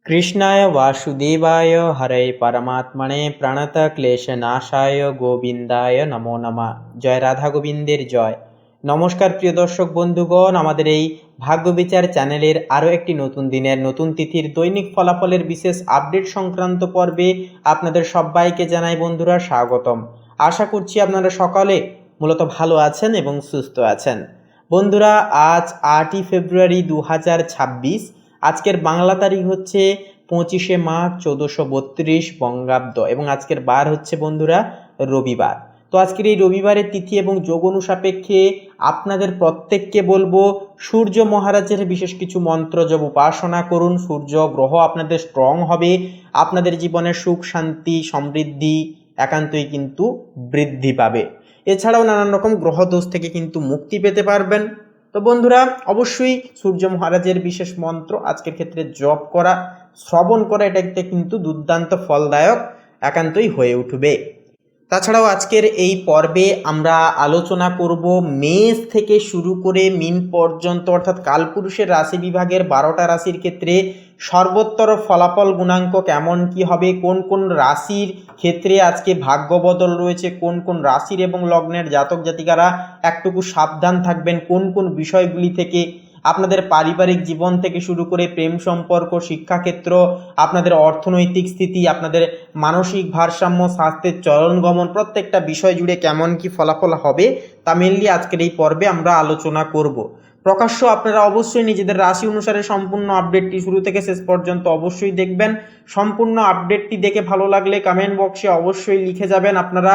কৃষ্ণায় বাসুদেবায় হরে পরমাত্মনে প্রণতক্লেশনাশায় গোবিন্দায় নমো নমঃ। জয় রাধা গোবিন্দের জয়। নমস্কার প্রিয় দর্শক বন্ধুগণ, আমাদের এই ভাগ্যবিচার চ্যানেলের আরও একটি নতুন দিনের নতুন তিথির দৈনিক ফলাফলের বিশেষ আপডেট সংক্রান্ত পর্বে আপনাদের সবাইকে জানাই বন্ধুরা স্বাগতম। আশা করছি আপনারা সকলে মূলত ভালো আছেন এবং সুস্থ আছেন। বন্ধুরা, আজ 8ই ফেব্রুয়ারি 2026। আজকের বাংলা তারিখ হচ্ছে 25শে মার্চ 1432 বঙ্গাব্দ এবং আজকের বার হচ্ছে বন্ধুরা রবিবার। তো আজকের এই রবিবারের তিথি এবং যোগ অনুসাপেক্ষে আপনাদের প্রত্যেককে বলবো সূর্য মহারাজের বিশেষ কিছু মন্ত্র জপ উপাসনা করুন। সূর্য গ্রহ আপনাদের স্ট্রং হবে, আপনাদের জীবনে সুখ শান্তি সমৃদ্ধি একান্তই কিন্তু বৃদ্ধি পাবে। এছাড়াও নানান রকম গ্রহ দোষ থেকে কিন্তু মুক্তি পেতে পারবেন। তো বন্ধুরা, অবশ্যই সূর্য মহারাজের বিশেষ মন্ত্র আজকের ক্ষেত্রে জপ করা, শ্রবণ করা, এটা কিন্তু দুর্দান্ত ফলদায়ক একান্তই হয়ে উঠবে। তাছাড়াও আজকের এই পর্বে আমরা আলোচনা করব মেষ থেকে শুরু করে মীন পর্যন্ত, অর্থাৎ কালপুরুষের রাশি বিভাগের 12টা রাশির ক্ষেত্রে সর্বোত্তর ফলাফল গুণাঙ্ক কেমন কি হবে, কোন কোন রাশির ক্ষেত্রে আজকে ভাগ্য বদল রয়েছে, কোন কোন রাশির এবং লগ্নের জাতক জাতিকারা একটুকু সাবধান থাকবেন, কোন কোন বিষয়গুলি থেকে আপনাদের পারিবারিক জীবন থেকে শুরু করে প্রেম সম্পর্ক, শিক্ষাক্ষেত্র, আপনাদের অর্থনৈতিক স্থিতি, আপনাদের মানসিক ভারসাম্য, স্বাস্থ্যের চলনগমন, প্রত্যেকটা বিষয় জুড়ে কেমন কি ফলাফল হবে তা মেনলি আজকের এই পর্বে আমরা আলোচনা করব। প্রকাশ্য আপনারা অবশ্যই নিজেদের রাশি অনুসারে সম্পূর্ণ আপডেটটি শুরু থেকে শেষ পর্যন্ত অবশ্যই দেখবেন। সম্পূর্ণ আপডেটটি দেখে ভালো লাগলে কমেন্ট বক্সে অবশ্যই লিখে যাবেন আপনারা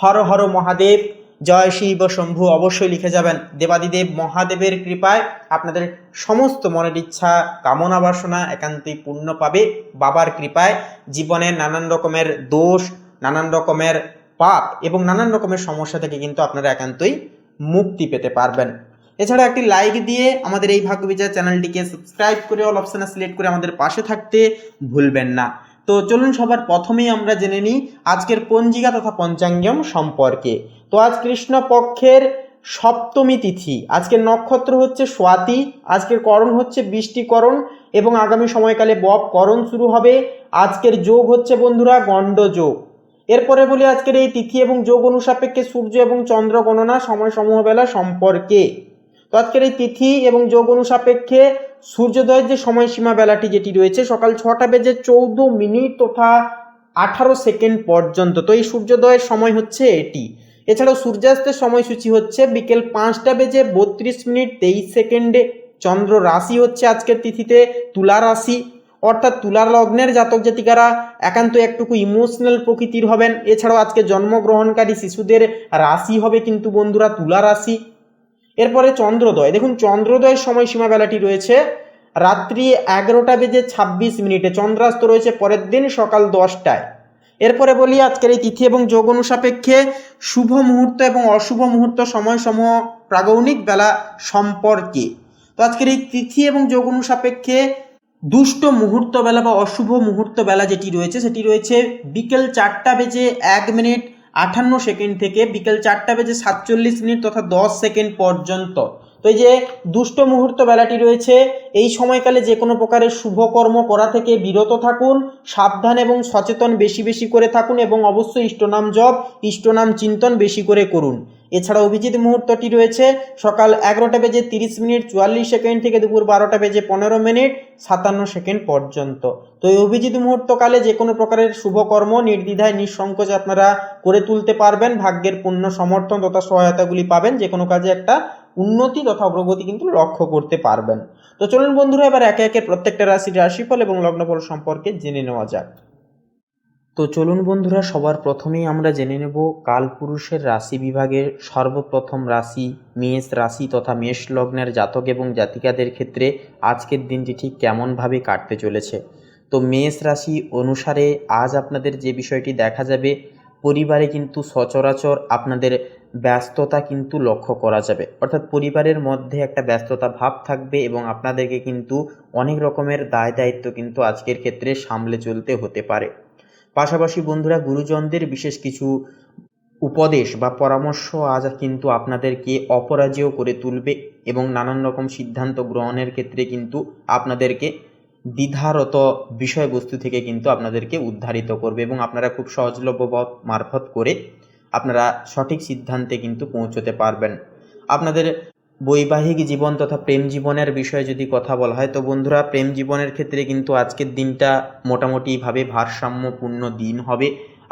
হর হর মহাদেব, জয় শিব শম্ভু অবশ্যই লিখে যাবেন। দেবাদিদেব মহাদেবের কৃপায় আপনাদের সমস্ত মনের ইচ্ছা কামনা বাসনা একান্তই পূর্ণ পাবে। বাবার কৃপায় জীবনের নানান রকমের দোষ, নানান রকমের পাপ এবং নানান রকমের সমস্যা থেকে কিন্তু আপনারা একান্তই মুক্তি পেতে পারবেন। এছাড়া একটি লাইক দিয়ে আমাদের এই ভাগ্যবিচার চ্যানেলটিকে সাবস্ক্রাইব করে অল অপশানে সিলেক্ট করে আমাদের পাশে থাকতে ভুলবেন না। তো চলুন সবার প্রথমেই আমরা জেনে নিই আজকের পঞ্জিকা তথা পঞ্চাঙ্গম সম্পর্কে। তো আজ কৃষ্ণপক্ষের সপ্তমী তিথি, আজকের নক্ষত্র হচ্ছে স্বাতি, আজকের করণ হচ্ছে বৃষ্টিকরণ এবং আগামী সময়কালে বব করণ শুরু হবে। আজকের যোগ হচ্ছে বন্ধুরা গণ্ড যোগ। এরপরে বলি আজকের এই তিথি এবং যোগ অনুসাপেক্ষে সূর্য এবং চন্দ্র গণনা সময় সমূহ বেলা সম্পর্কে। তো আজকের এই তিথি এবং যোগ অনুসাপেক্ষে সূর্যোদয়ের যে সময়সীমা বেলাটি যেটি রয়েছে সকাল 6টা বেজে 14 মিনিট তথা 18 সেকেন্ড পর্যন্ত। তো এই সূর্যোদয়ের সময় হচ্ছে এটি। এছাড়াও সূর্যাস্তের সময়সূচি হচ্ছে বিকেল 5টা বেজে 32 মিনিট 23 সেকেন্ডে। চন্দ্র রাশি হচ্ছে আজকের তিথিতে তুলা রাশি, অর্থাৎ তুলা লগ্নের জাতক জাতিকারা একান্ত একটুকু ইমোশনাল প্রকৃতির হবেন। এছাড়াও আজকে জন্মগ্রহণকারী শিশুদের রাশি হবে কিন্তু বন্ধুরা তুলা রাশি। এরপরে চন্দ্রোদয়, দেখুন চন্দ্রোদয়ের সময়সীমা বেলাটি রয়েছে রাত্রি 11টা বেজে 26 মিনিটে, চন্দ্রাস্ত রয়েছে পরের দিন সকাল 10টায়। এরপরে বলি আজকের এই তিথি এবং যোগ অনুসাপেক্ষে শুভ মুহূর্ত এবং অশুভ মুহূর্ত সময়সমূহ প্রাগৌণিক বেলা সম্পর্কে। তো আজকের এই তিথি এবং যোগ অনুসাপেক্ষে দুষ্ট মুহূর্ত বেলা বা অশুভ মুহূর্ত বেলা যেটি রয়েছে সেটি রয়েছে বিকেল 4টা বেজে 1 মিনিট 58 সেকেন্ড থেকে বিকেল 4টা বেজে 47 মিনিট তথা 10 সেকেন্ড পর্যন্ত। তো এই যে দুষ্ট মুহূর্ত বেলাটি রয়েছে এই সময়কালে যে কোনো প্রকারের শুভ কর্ম করা থেকে বিরত থাকুন, সাবধান এবং সচেতন বেশি বেশি করে থাকুন এবং অবশ্যই ইষ্টনাম জপ, ইষ্টনাম চিন্তন বেশি করে করুন। এছাড়া অভিজিৎ মুহূর্তটি রয়েছে সকাল 11টা বেজে 30 মিনিট 44 সেকেন্ড থেকে দুপুর 12টা বেজে 15 মিনিট 57 সেকেন্ড পর্যন্ত। তো এই অভিজিৎ মুহূর্তকালে যে কোনো প্রকারের শুভকর্ম নির্দ্বিধায় নিঃসংকোচে আপনারা করে তুলতে পারবেন। ভাগ্যের পূর্ণ সমর্থন তথা সহায়তাগুলি পাবেন, যে কোনো কাজে একটা উন্নতি তথা অগ্রগতি কিন্তু লক্ষ্য করতে পারবেন। তো চলুন বন্ধুরা, এবার একে একে প্রত্যেকটা রাশির রাশিফল এবং লগ্নফল সম্পর্কে জেনে নেওয়া যাক। তো চলুন বন্ধুরা, সবার প্রথমেই আমরা জেনে নেব কালপুরুষের রাশি বিভাগের সর্বপ্রথম রাশি মেষ রাশি তথা মেষ লগ্নের জাতক এবং জাতিকাদের ক্ষেত্রে আজকের দিনটি ঠিক কেমনভাবে কাটতে চলেছে। তো মেষ রাশি অনুসারে আজ আপনাদের যে বিষয়টি দেখা যাবে, পরিবারে কিন্তু সচরাচর আপনাদের ব্যস্ততা কিন্তু লক্ষ্য করা যাবে, অর্থাৎ পরিবারের মধ্যে একটা ব্যস্ততা ভাব থাকবে এবং আপনাদেরকে কিন্তু অনেক রকমের দায় দায়িত্ব কিন্তু আজকের ক্ষেত্রে সামলে চলতে হতে পারে। পাশাপাশি বন্ধুরা, গুরুজনদের বিশেষ কিছু উপদেশ বা পরামর্শ আজ কিন্তু আপনাদেরকে অপরাজেয় করে তুলবে এবং নানান রকম সিদ্ধান্ত গ্রহণের ক্ষেত্রে কিন্তু আপনাদেরকে দ্বিধারত বিষয়বস্তু থেকে কিন্তু আপনাদেরকে উদ্ধারিত করবে এবং আপনারা খুব সহজলভ্য পথ মারফত করে আপনারা সঠিক সিদ্ধান্তে কিন্তু পৌঁছতে পারবেন। আপনাদের বৈবাহিক জীবন তথা প্রেম জীবনের বিষয়ে যদি কথা বলা হয়, তো বন্ধুরা প্রেম জীবনের ক্ষেত্রে কিন্তু আজকের দিনটা মোটামুটিভাবে ভারসাম্যপূর্ণ দিন হবে।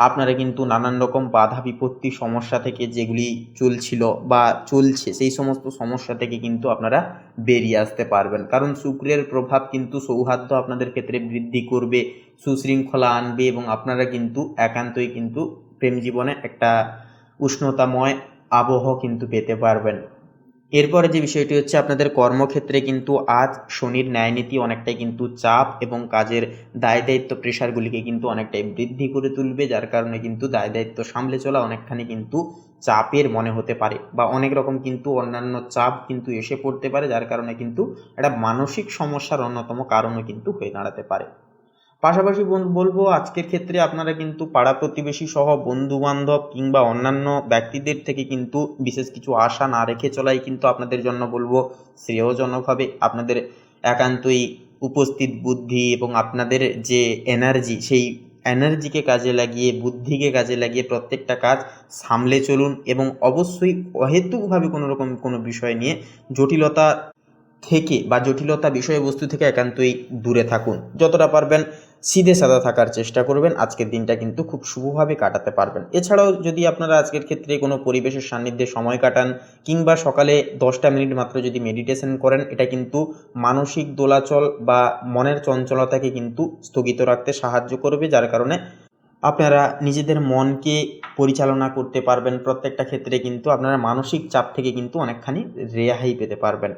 আপনারা কিন্তু নানান রকম বাধা বিপত্তি সমস্যা থেকে যেগুলি চলছিল বা চলছে সেই সমস্ত সমস্যা থেকে কিন্তু আপনারা বেরিয়ে আসতে পারবেন, কারণ শুক্রের প্রভাব কিন্তু সৌহার্দ্য আপনাদের ক্ষেত্রে বৃদ্ধি করবে, সুশৃঙ্খলা আনবে এবং আপনারা কিন্তু একান্তই কিন্তু প্রেম জীবনে একটা উষ্ণতাময় আবহ কিন্তু পেতে পারবেন। এরপরে যে বিষয়টি হচ্ছে আপনাদের কর্মক্ষেত্রে কিন্তু আজ শনির ন্যায়নীতি অনেকটাই কিন্তু চাপ এবং কাজের দায় দায়িত্ব প্রেশারগুলিকে কিন্তু অনেকটাই বৃদ্ধি করে তুলবে, যার কারণে কিন্তু দায় দায়িত্ব সামলে চলা অনেকখানি কিন্তু চাপের মনে হতে পারে বা অনেক রকম কিন্তু অন্যান্য চাপ কিন্তু এসে পড়তে পারে, যার কারণে কিন্তু একটা মানসিক সমস্যার অন্যতম কারণও কিন্তু হয়ে দাঁড়াতে পারে। পাশাপাশি বলবো আজকের ক্ষেত্রে আপনারা কিন্তু পাড়া প্রতিবেশী সহ বন্ধু বান্ধব কিংবা অন্যান্য ব্যক্তিদের থেকে কিন্তু বিশেষ কিছু আশা না রেখে চলাই কিন্তু আপনাদের জন্য বলবো শ্রেয়জনক হবে। আপনাদের একান্তই উপস্থিত বুদ্ধি এবং আপনাদের যে এনার্জি, সেই এনার্জিকে কাজে লাগিয়ে বুদ্ধিকে কাজে লাগিয়ে প্রত্যেকটা কাজ সামলে চলুন এবং অবশ্যই অহেতুকভাবে কোনো বিষয় নিয়ে জটিলতা থেকে বা জটিলতা বিষয়বস্তু থেকে একান্তই দূরে থাকুন। যতটা পারবেন সিধে সাদা থাকার চেষ্টা করবেন, আজকের দিনটা কিন্তু খুব শুভভাবে কাটাতে পারবেন। এছাড়াও যদি আপনারা আজকের ক্ষেত্রে কোনো পরিবেশের সান্নিধ্যে সময় কাটান কিংবা সকালে 10টা মিনিট মাত্র যদি মেডিটেশন করেন, এটা কিন্তু মানসিক দোলাচল বা মনের চঞ্চলতাকে কিন্তু স্থগিত রাখতে সাহায্য করবে, যার কারণে আপনারা নিজেদের মনকে পরিচালনা করতে পারবেন। প্রত্যেকটা ক্ষেত্রে কিন্তু আপনারা মানসিক চাপ থেকে কিন্তু অনেকখানি রেহাই পেতে পারবেন।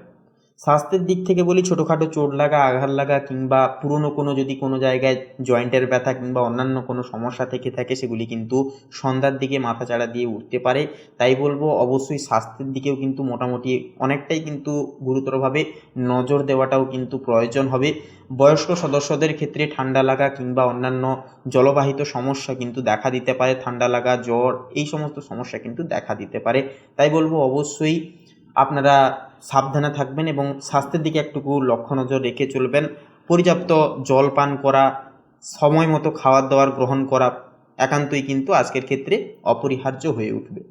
স্বাস্থ্যের দিক থেকে বলি, ছোটোখাটো চোট লাগা, আঘাত লাগা কিংবা পুরনো যদি কোনো জায়গায় জয়েন্টের ব্যথা কিংবা অন্যান্য কোনো সমস্যা থেকে থাকে, সেগুলি কিন্তু সন্ধ্যার দিকে মাথাচাড়া দিয়ে উঠতে পারে। তাই বলবো অবশ্যই স্বাস্থ্যের দিকেও কিন্তু মোটামুটি অনেকটাই কিন্তু গুরুতরভাবে নজর দেওয়াটাও কিন্তু প্রয়োজন হবে। বয়স্ক সদস্যদের ক্ষেত্রে ঠান্ডা লাগা কিংবা অন্যান্য জলবাহিত সমস্যা কিন্তু দেখা দিতে পারে, ঠান্ডা লাগা, জ্বর, এই সমস্ত সমস্যা কিন্তু দেখা দিতে পারে। তাই বলবো অবশ্যই আপনারা সাবধানে থাকবেন এবং স্বাস্থ্যের দিকে একটুকু লক্ষ্য নজর রেখে চলবেন। পর্যাপ্ত জল পান করা, সময় মতো খাবার দাবার গ্রহণ করা একান্তই কিন্তু আজকের ক্ষেত্রে অপরিহার্য হয়ে উঠবে।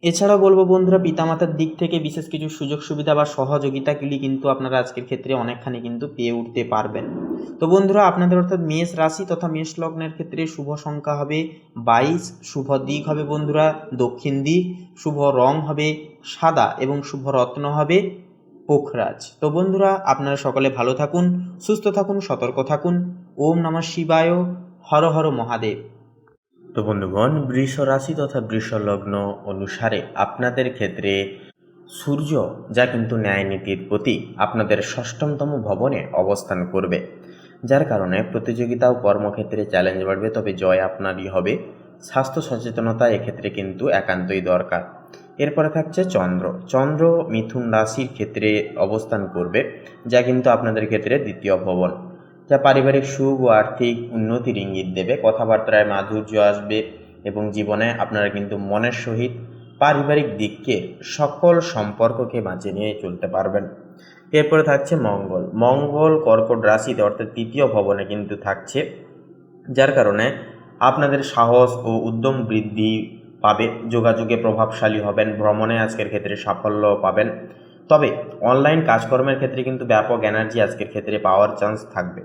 এছাড়াও বলবো বন্ধুরা, পিতামাতার দিক থেকে বিশেষ কিছু সুযোগ সুবিধা বা সহযোগিতাগুলি কিন্তু আপনারা আজকের ক্ষেত্রে অনেকখানি কিন্তু পেয়ে উঠতে পারবেন। তো বন্ধুরা, আপনাদের অর্থাৎ মেষ রাশি তথা মেষ লগ্নের ক্ষেত্রে শুভ সংখ্যা হবে 22, শুভ দিক হবে বন্ধুরা দক্ষিণ দিক, শুভ রং হবে সাদা এবং শুভ রত্ন হবে পোখরাজ। তো বন্ধুরা, আপনারা সকলে ভালো থাকুন, সুস্থ থাকুন, সতর্ক থাকুন। ওম নমঃ শিবায়, হর হর মহাদেব। তো বন্ধুগণ, বৃষ রাশি তথা বৃষ লগ্ন অনুসারে আপনাদের ক্ষেত্রে সূর্য, যা কিন্তু ন্যায় নীতির প্রতীক, আপনাদের ষষ্ঠমতম ভবনে অবস্থান করবে, যার কারণে প্রতিযোগিতা ও কর্মক্ষেত্রে চ্যালেঞ্জ বাড়বে, তবে জয় আপনারই হবে। স্বাস্থ্য সচেতনতা এক্ষেত্রে কিন্তু একান্তই দরকার। এরপরে থাকছে চন্দ্র। চন্দ্র মিথুন রাশির ক্ষেত্রে অবস্থান করবে, যা কিন্তু আপনাদের ক্ষেত্রে দ্বিতীয় ভবন, যা পারিবারিক সুখ ও আর্থিক উন্নতির ইঙ্গিত দেবে। কথাবার্তায় মাধুর্য আসবে এবং জীবনে আপনারা কিন্তু মনের সহিত পারিবারিক দিককে সকল সম্পর্ককে বাঁচিয়ে নিয়ে চলতে পারবেন। এরপরে থাকছে মঙ্গল। মঙ্গল কর্কট রাশিতে অর্থাৎ তৃতীয় ভবনে কিন্তু থাকছে, যার কারণে আপনাদের সাহস ও উদ্যম বৃদ্ধি পাবে, যোগাযোগে প্রভাবশালী হবেন, ভ্রমণে আজকের ক্ষেত্রে সাফল্য পাবেন। তবে অনলাইন কাজকর্মের ক্ষেত্রে কিন্তু ব্যাপক এনার্জি আজকের ক্ষেত্রে পাওয়ার চান্স থাকবে।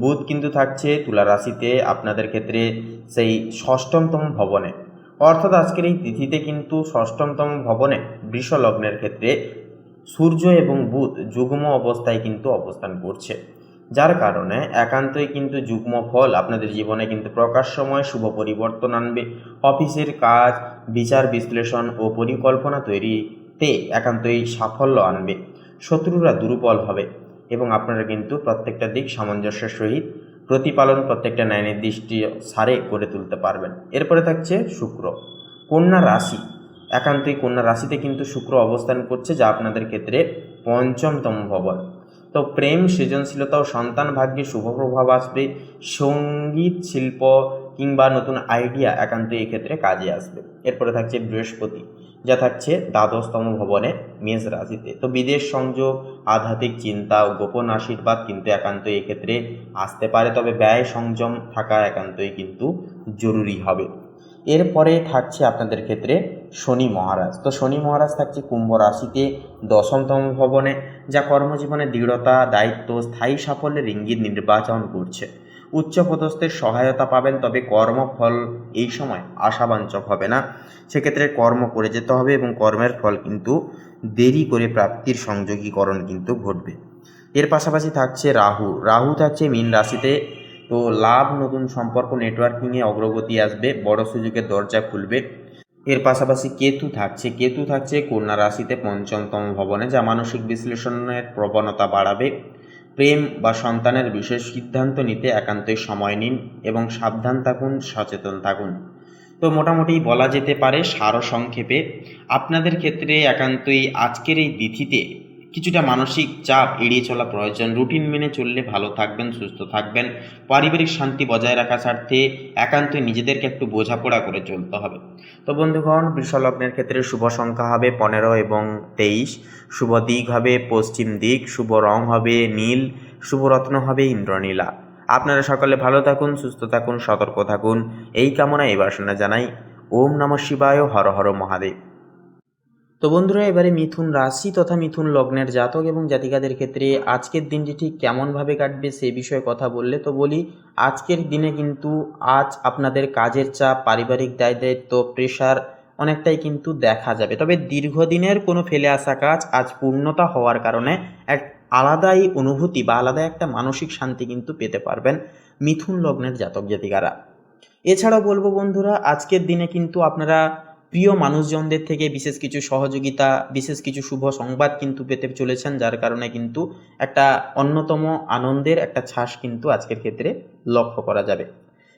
বুধ কিন্তু থাকছে তুলা রাশিতে আপনাদের ক্ষেত্রে সেই ষষ্ঠমতম ভবনে, অর্থাৎ আজকের এই তিথিতে কিন্তু ষষ্ঠমতম ভবনে বৃষ লগ্নের ক্ষেত্রে সূর্য এবং বুধ যুগ্ম অবস্থায় কিন্তু অবস্থান করছে, যার কারণে একান্তই কিন্তু যুগ্ম ফল আপনাদের জীবনে কিন্তু প্রকাশ্যময় শুভ পরিবর্তন আনবে। অফিসের কাজ, বিচার বিশ্লেষণ ও পরিকল্পনা তৈরিতে একান্তই সাফল্য আনবে। শত্রুরা দুর্বল হবে এবং আপনারা কিন্তু প্রত্যেকটা দিক সামঞ্জস্যের সহিত প্রতিপালন, প্রত্যেকটা ন্যায় নির্দিষ্ট সারে করে তুলতে পারবেন। এরপরে থাকছে শুক্র। কন্যা রাশি, একান্তই কন্যা রাশিতে কিন্তু শুক্র অবস্থান করছে, যা আপনাদের ক্ষেত্রে পঞ্চমতম ভবন। তো প্রেম, সৃজনশীলতা ও সন্তান ভাগ্যে শুভ প্রভাব আসবে। সঙ্গীত, শিল্প কিংবা নতুন আইডিয়া একান্তই এই ক্ষেত্রে কাজে আসবে। এরপরে থাকছে বৃহস্পতি। যা থাকছে দ্বাদশতম ভবনে মেষ রাশিতে। তো বিদেশ সংযোগ, আধ্যাত্মিক চিন্তা ও গোপন আশীর্বাদ কিন্তু একান্তই এক্ষেত্রে আসতে পারে, তবে ব্যয় সংযম থাকা একান্তই কিন্তু জরুরি হবে। এরপরে থাকছে আপনাদের ক্ষেত্রে শনি মহারাজ। তো শনি মহারাজ থাকছে কুম্ভ রাশিতে দশমতম ভবনে, যা কর্মজীবনে দৃঢ়তা, দায়িত্ব, স্থায়ী সাফল্যের ইঙ্গিত নির্বাচন করছে। উচ্চপদস্থের সহায়তা পাবেন, তবে কর্মফল এই সময় আশাবাঞ্ছক হবে না। সেক্ষেত্রে কর্ম করে যেতে হবে এবং কর্মের ফল কিন্তু দেরি করে প্রাপ্তির সংযোগীকরণ কিন্তু ঘটবে। এর পাশাপাশি থাকছে রাহু থাকছে মীন রাশিতে। তো লাভ, নতুন সম্পর্ক, নেটওয়ার্কিংয়ে অগ্রগতি আসবে, বড় সুযোগের দরজা খুলবে। এর পাশাপাশি কেতু থাকছে কন্যা রাশিতে পঞ্চমতম ভবনে, যা মানসিক বিশ্লেষণের প্রবণতা বাড়াবে। প্রেম বা সন্তানের বিশেষ সিদ্ধান্ত নিতে একান্তই সময় নিন এবং সাবধান থাকুন, সচেতন থাকুন। তো মোটামুটি বলা যেতে পারে সারসংক্ষেপে আপনাদের ক্ষেত্রে একান্তই আজকের এই তিথিতে কিছুটা মানসিক চাপ এড়িয়ে চলা প্রয়োজন। রুটিন মেনে চললে ভালো থাকবেন, সুস্থ থাকবেন। পারিবারিক শান্তি বজায় রাখার স্বার্থে একান্তই নিজেদেরকে একটু বোঝাপড়া করে চলতে হবে। তো বন্ধুগণ, বৃষ লগ্নের ক্ষেত্রে শুভ সংখ্যা হবে 15 এবং 23, শুভ দিক হবে পশ্চিম দিক, শুভ রং হবে নীল, শুভ রত্ন হবে ইন্দ্রনীলা। আপনারা সকলে ভালো থাকুন, সুস্থ থাকুন, সতর্ক থাকুন, এই কামনা এই বাসনা জানাই। ওম নমঃ শিবায়, হর হর মহাদেব। তো বন্ধুরা, এবারে মিথুন রাশি তথা মিথুন লগ্নের জাতক এবং জাতিকাদের ক্ষেত্রে আজকের দিনটি ঠিক কেমনভাবে কাটবে সেই বিষয়ে কথা বললে তো বলি, আজকের দিনে কিন্তু আজ আপনাদের কাজের চাপ, পারিবারিক দায়িত্ব, প্রেশার অনেকটাই কিন্তু দেখা যাবে। তবে দীর্ঘদিনের কোনো ফেলে আসা কাজ আজ পূর্ণতা হওয়ার কারণে এক আলাদাই অনুভূতি বা আলাদা একটা মানসিক শান্তি কিন্তু পেতে পারবেন মিথুন লগ্নের জাতক জাতিকারা। এছাড়াও বলবো বন্ধুরা, আজকের দিনে কিন্তু আপনারা প্রিয় মানুষজনদের থেকে বিশেষ কিছু সহযোগিতা, বিশেষ কিছু শুভ সংবাদ কিন্তু পেতে চলেছেন, যার কারণে কিন্তু একটা অন্যতম আনন্দের একটা ছাঁস কিন্তু আজকের ক্ষেত্রে লক্ষ্য করা যাবে।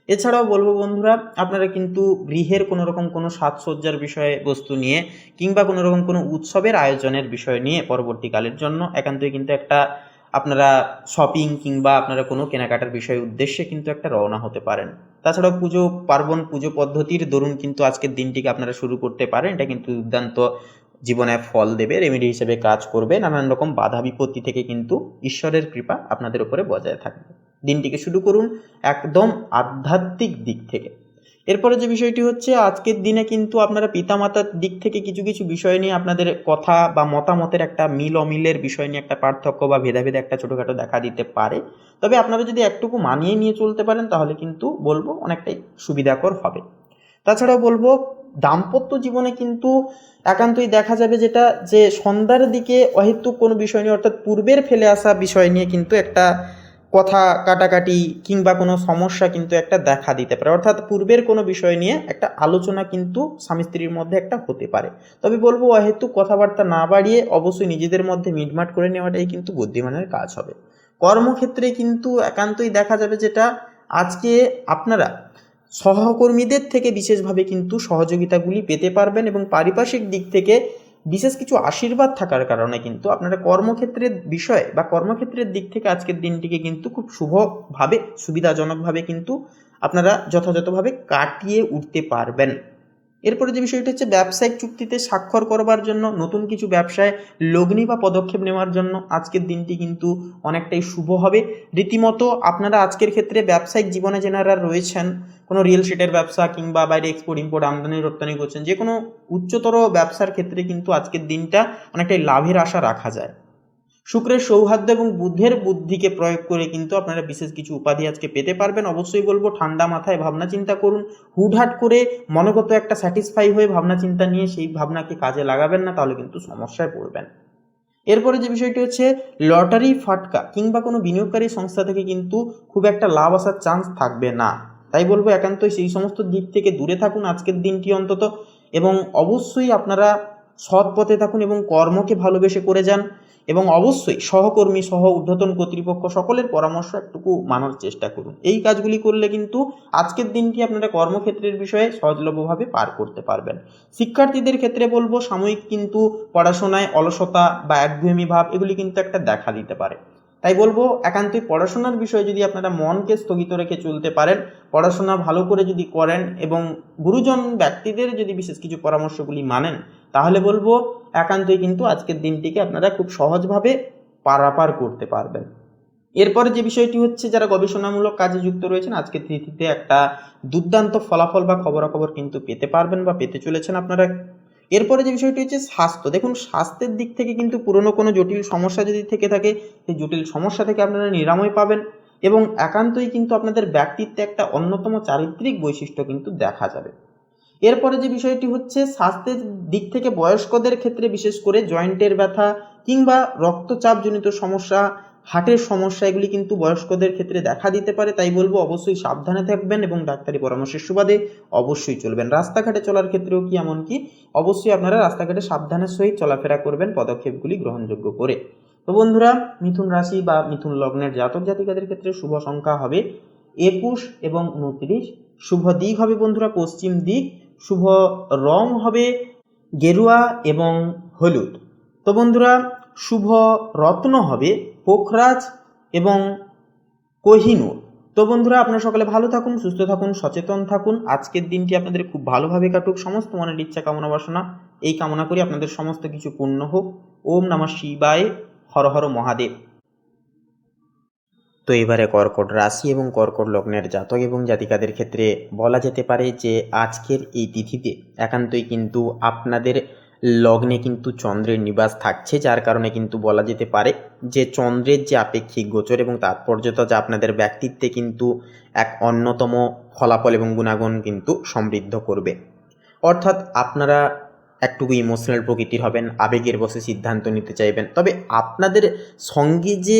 এছাড়াও বলবো বন্ধুরা, আপনারা কিন্তু গৃহের কোনো রকম কোনো সাজসজ্জার বিষয়ে বস্তু নিয়ে কিংবা কোনো রকম কোনো উৎসবের আয়োজনের বিষয় নিয়ে পরবর্তীকালের জন্য একান্তই কিন্তু একটা আপনারা শপিং কিংবা আপনারা কোনো কেনাকাটার বিষয়ের উদ্দেশ্যে কিন্তু একটা রওনা হতে পারেন। তাছাড়াও পুজো পার্বণ, পুজো পদ্ধতির দরুন কিন্তু আজকের দিনটিকে আপনারা শুরু করতে পারেন। এটা কিন্তু দুর্দান্ত জীবনে ফল দেবে, রেমেডি হিসেবে কাজ করবে। নানান রকম বাধা বিপত্তি থেকে কিন্তু ঈশ্বরের কৃপা আপনাদের উপরে বজায় থাকবে। দিনটিকে শুরু করুন একদম আধ্যাত্মিক দিক থেকে। এরপরে যে বিষয়টি হচ্ছে, আজকের দিনে কিন্তু আপনারা পিতামাতার দিক থেকে কিছু কিছু বিষয় নিয়ে আপনাদের কথা বা মতামতের একটা মিল অমিলের বিষয় নিয়ে একটা পার্থক্য বা ভেদাভেদ একটা ছোটোখাটো দেখা দিতে পারে। তবে আপনারা যদি একটুকু মানিয়ে নিয়ে চলতে পারেন তাহলে কিন্তু বলবো অনেকটাই সুবিধাকর হবে। তাছাড়াও বলবো, দাম্পত্য জীবনে কিন্তু একান্তই দেখা যাবে যেটা যে সন্ধ্যার দিকে অহেতুক কোনো বিষয় নিয়ে, অর্থাৎ পূর্বের ফেলে আসা বিষয় নিয়ে কিন্তু একটা কথা কাটাকাটি কিংবা কোনো সমস্যা কিন্তু একটা দেখা দিতে পারে। অর্থাৎ পূর্বের কোনো বিষয় নিয়ে একটা আলোচনা কিন্তু স্বামী স্ত্রীর মধ্যে একটা হতে পারে। তবে বলবো অহেতুক কথাবার্তা না বাড়িয়ে অবশ্যই নিজেদের মধ্যে মিটমাট করে নেওয়াটাই কিন্তু বুদ্ধিমানের কাজ হবে। কর্মক্ষেত্রে কিন্তু একান্তই দেখা যাবে যেটা আজকে আপনারা সহকর্মীদের থেকে বিশেষভাবে কিন্তু সহযোগিতাগুলি পেতে পারবেন এবং পারিপার্শ্বিক দিক থেকে বিশেষ কিছু আশীর্বাদ থাকার কারণে কিন্তু আপনারা কর্মক্ষেত্রের বিষয় বা কর্মক্ষেত্রের দিক থেকে আজকের দিনটিকে কিন্তু খুব শুভভাবে, সুবিধাজনকভাবে কিন্তু আপনারা যথাযথভাবে কাটিয়ে উঠতে পারবেন। এরপরে যে বিষয়টি হচ্ছে, ব্যবসায়িক চুক্তিতে স্বাক্ষর করবার জন্য, নতুন কিছু ব্যবসায় লগ্নি বা পদক্ষেপ নেওয়ার জন্য আজকের দিনটি কিন্তু অনেকটাই শুভ হবে। রীতিমতো আপনারা আজকের ক্ষেত্রে ব্যবসায়িক জীবনে যেনারা রয়েছেন, কোনো রিয়েল এস্টেটের ব্যবসা কিংবা বাইরে এক্সপোর্ট ইম্পোর্ট আমদানি রপ্তানি করছেন, যে কোনো উচ্চতর ব্যবসার ক্ষেত্রে কিন্তু আজকের দিনটা অনেকটাই লাভের আশা রাখা যায়। শুক্রের সৌহার্দ্য এবং বুধের বুদ্ধিকে প্রয়োগ করে কিন্তু আপনারা বিশেষ কিছু উপাধি আজকে পেতে পারবেন। অবশ্যই বলবো ঠান্ডা মাথায় ভাবনা চিন্তা করুন। হুটহাট করে মনোগত একটা স্যাটিসফাই হয়ে ভাবনা চিন্তা নিয়ে সেই ভাবনাকে কাজে লাগাবেন না, তাহলে কিন্তু সমস্যায় পড়বেন। এরপরে যে বিষয়টি হচ্ছে, লটারি ফাটকা কিংবা কোনো বিনিয়োগকারী সংস্থা থেকে কিন্তু খুব একটা লাভ আসার চান্স থাকবে না। তাই বলবো একান্তই সেই সমস্ত দিক থেকে দূরে থাকুন আজকের দিনটি অন্তত, এবং অবশ্যই আপনারা সৎ পথে থাকুন এবং কর্মকে ভালোবেসে করে যান, এবং অবশ্যই সহকর্মী, সহ ঊর্ধ্বতন কর্তৃপক্ষ সকলের পরামর্শ একটুকু মানার চেষ্টা করুন। এই কাজগুলি করলে কিন্তু আজকের দিনটি আপনারা কর্মক্ষেত্রের বিষয়ে সহজলভ্যভাবে পার করতে পারবেন। শিক্ষার্থীদের ক্ষেত্রে বলবো সাময়িক কিন্তু পড়াশোনায় অলসতা বা একঘেয়েমি ভাব এগুলি কিন্তু একটা দেখা দিতে পারে। তাই বলবো একান্তই পড়াশোনার বিষয়ে যদি আপনারা মনকে স্থগিত রেখে চলতে পারেন, পড়াশোনা ভালো করে যদি করেন এবং গুরুজন ব্যক্তিদের যদি বিশেষ কিছু পরামর্শগুলি মানেন, তাহলে বলবো একান্তই কিন্তু আজকের দিনটিকে আপনারা খুব সহজভাবে পারাপার করতে পারবেন। এরপরে যে বিষয়টি হচ্ছে, যারা গবেষণামূলক কাজে যুক্ত রয়েছেন আজকের তিথিতে একটা দুর্দান্ত ফলাফল বা খবরাখবর কিন্তু পেতে পারবেন বা পেতে চলেছেন আপনারা। এরপরে যে বিষয়টি হচ্ছে স্বাস্থ্য। দেখুন, স্বাস্থ্যের দিক থেকে কিন্তু পুরনো কোনো জটিল সমস্যা যদি থেকে থাকে, সেই জটিল সমস্যা থেকে আপনারা নিরাময় পাবেন এবং একান্তই কিন্তু আপনাদের ব্যক্তিত্বে একটা অন্যতম চারিত্রিক বৈশিষ্ট্য কিন্তু দেখা যাবে। এরপরে যে বিষয়টি হচ্ছে স্বাস্থ্যের দিক থেকে বয়স্কদের ক্ষেত্রে বিশেষ করে জয়েন্টের ব্যথা কিংবা রক্তচাপজনিত সমস্যা, হার্টের সমস্যা, এগুলি কিন্তু বয়স্কদের ক্ষেত্রে দেখা দিতে পারে। তাই বলবো অবশ্যই সাবধানে থাকবেন এবং ডাক্তারি পরামর্শের সুবাদে অবশ্যই চলবেন। রাস্তাঘাটে চলার ক্ষেত্রেও কি এমনকি অবশ্যই আপনারা রাস্তাঘাটে সাবধানের সহিত চলাফেরা করবেন পদক্ষেপগুলি গ্রহণযোগ্য করে। তো বন্ধুরা, মিথুন রাশি বা মিথুন লগ্নের জাতক জাতিকাদের ক্ষেত্রে শুভ সংখ্যা হবে 21 এবং 29। শুভ দিক হবে বন্ধুরা পশ্চিম দিক। শুভ রং হবে গেরুয়া এবং হলুদ। তো বন্ধুরা, শুভ রত্ন হবে পোখরাজ এবং কোহিনূর। তো বন্ধুরা, আপনারা সকলে ভালো থাকুন, সুস্থ থাকুন, সচেতন থাকুন। আজকের দিনটি আপনাদের খুব ভালোভাবে কাটুক। সমস্ত মনের ইচ্ছা কামনা বাসনা এই কামনা করি আপনাদের সমস্ত কিছু পূর্ণ হোক। ওম নমঃ শিবায়, হর হর মহাদেব। তো এবারে কর্কট রাশি এবং কর্কট লগ্নের জাতক এবং জাতিকাদের ক্ষেত্রে বলা যেতে পারে যে আজকের এই তিথিতে একান্তই কিন্তু আপনাদের লগ্নে কিন্তু চন্দ্রের নিবাস থাকছে, যার কারণে কিন্তু বলা যেতে পারে যে চন্দ্রের যে আপেক্ষিক গোচর এবং তাৎপর্যতা যা আপনাদের ব্যক্তিত্বে কিন্তু এক অন্যতম ফলাফল এবং গুণাগুণ কিন্তু সমৃদ্ধ করবে। অর্থাৎ আপনারা একটুকু ইমোশনাল প্রকৃতির হবেন, আবেগের বশে সিদ্ধান্ত নিতে চাইবেন, তবে আপনাদের সঙ্গে যে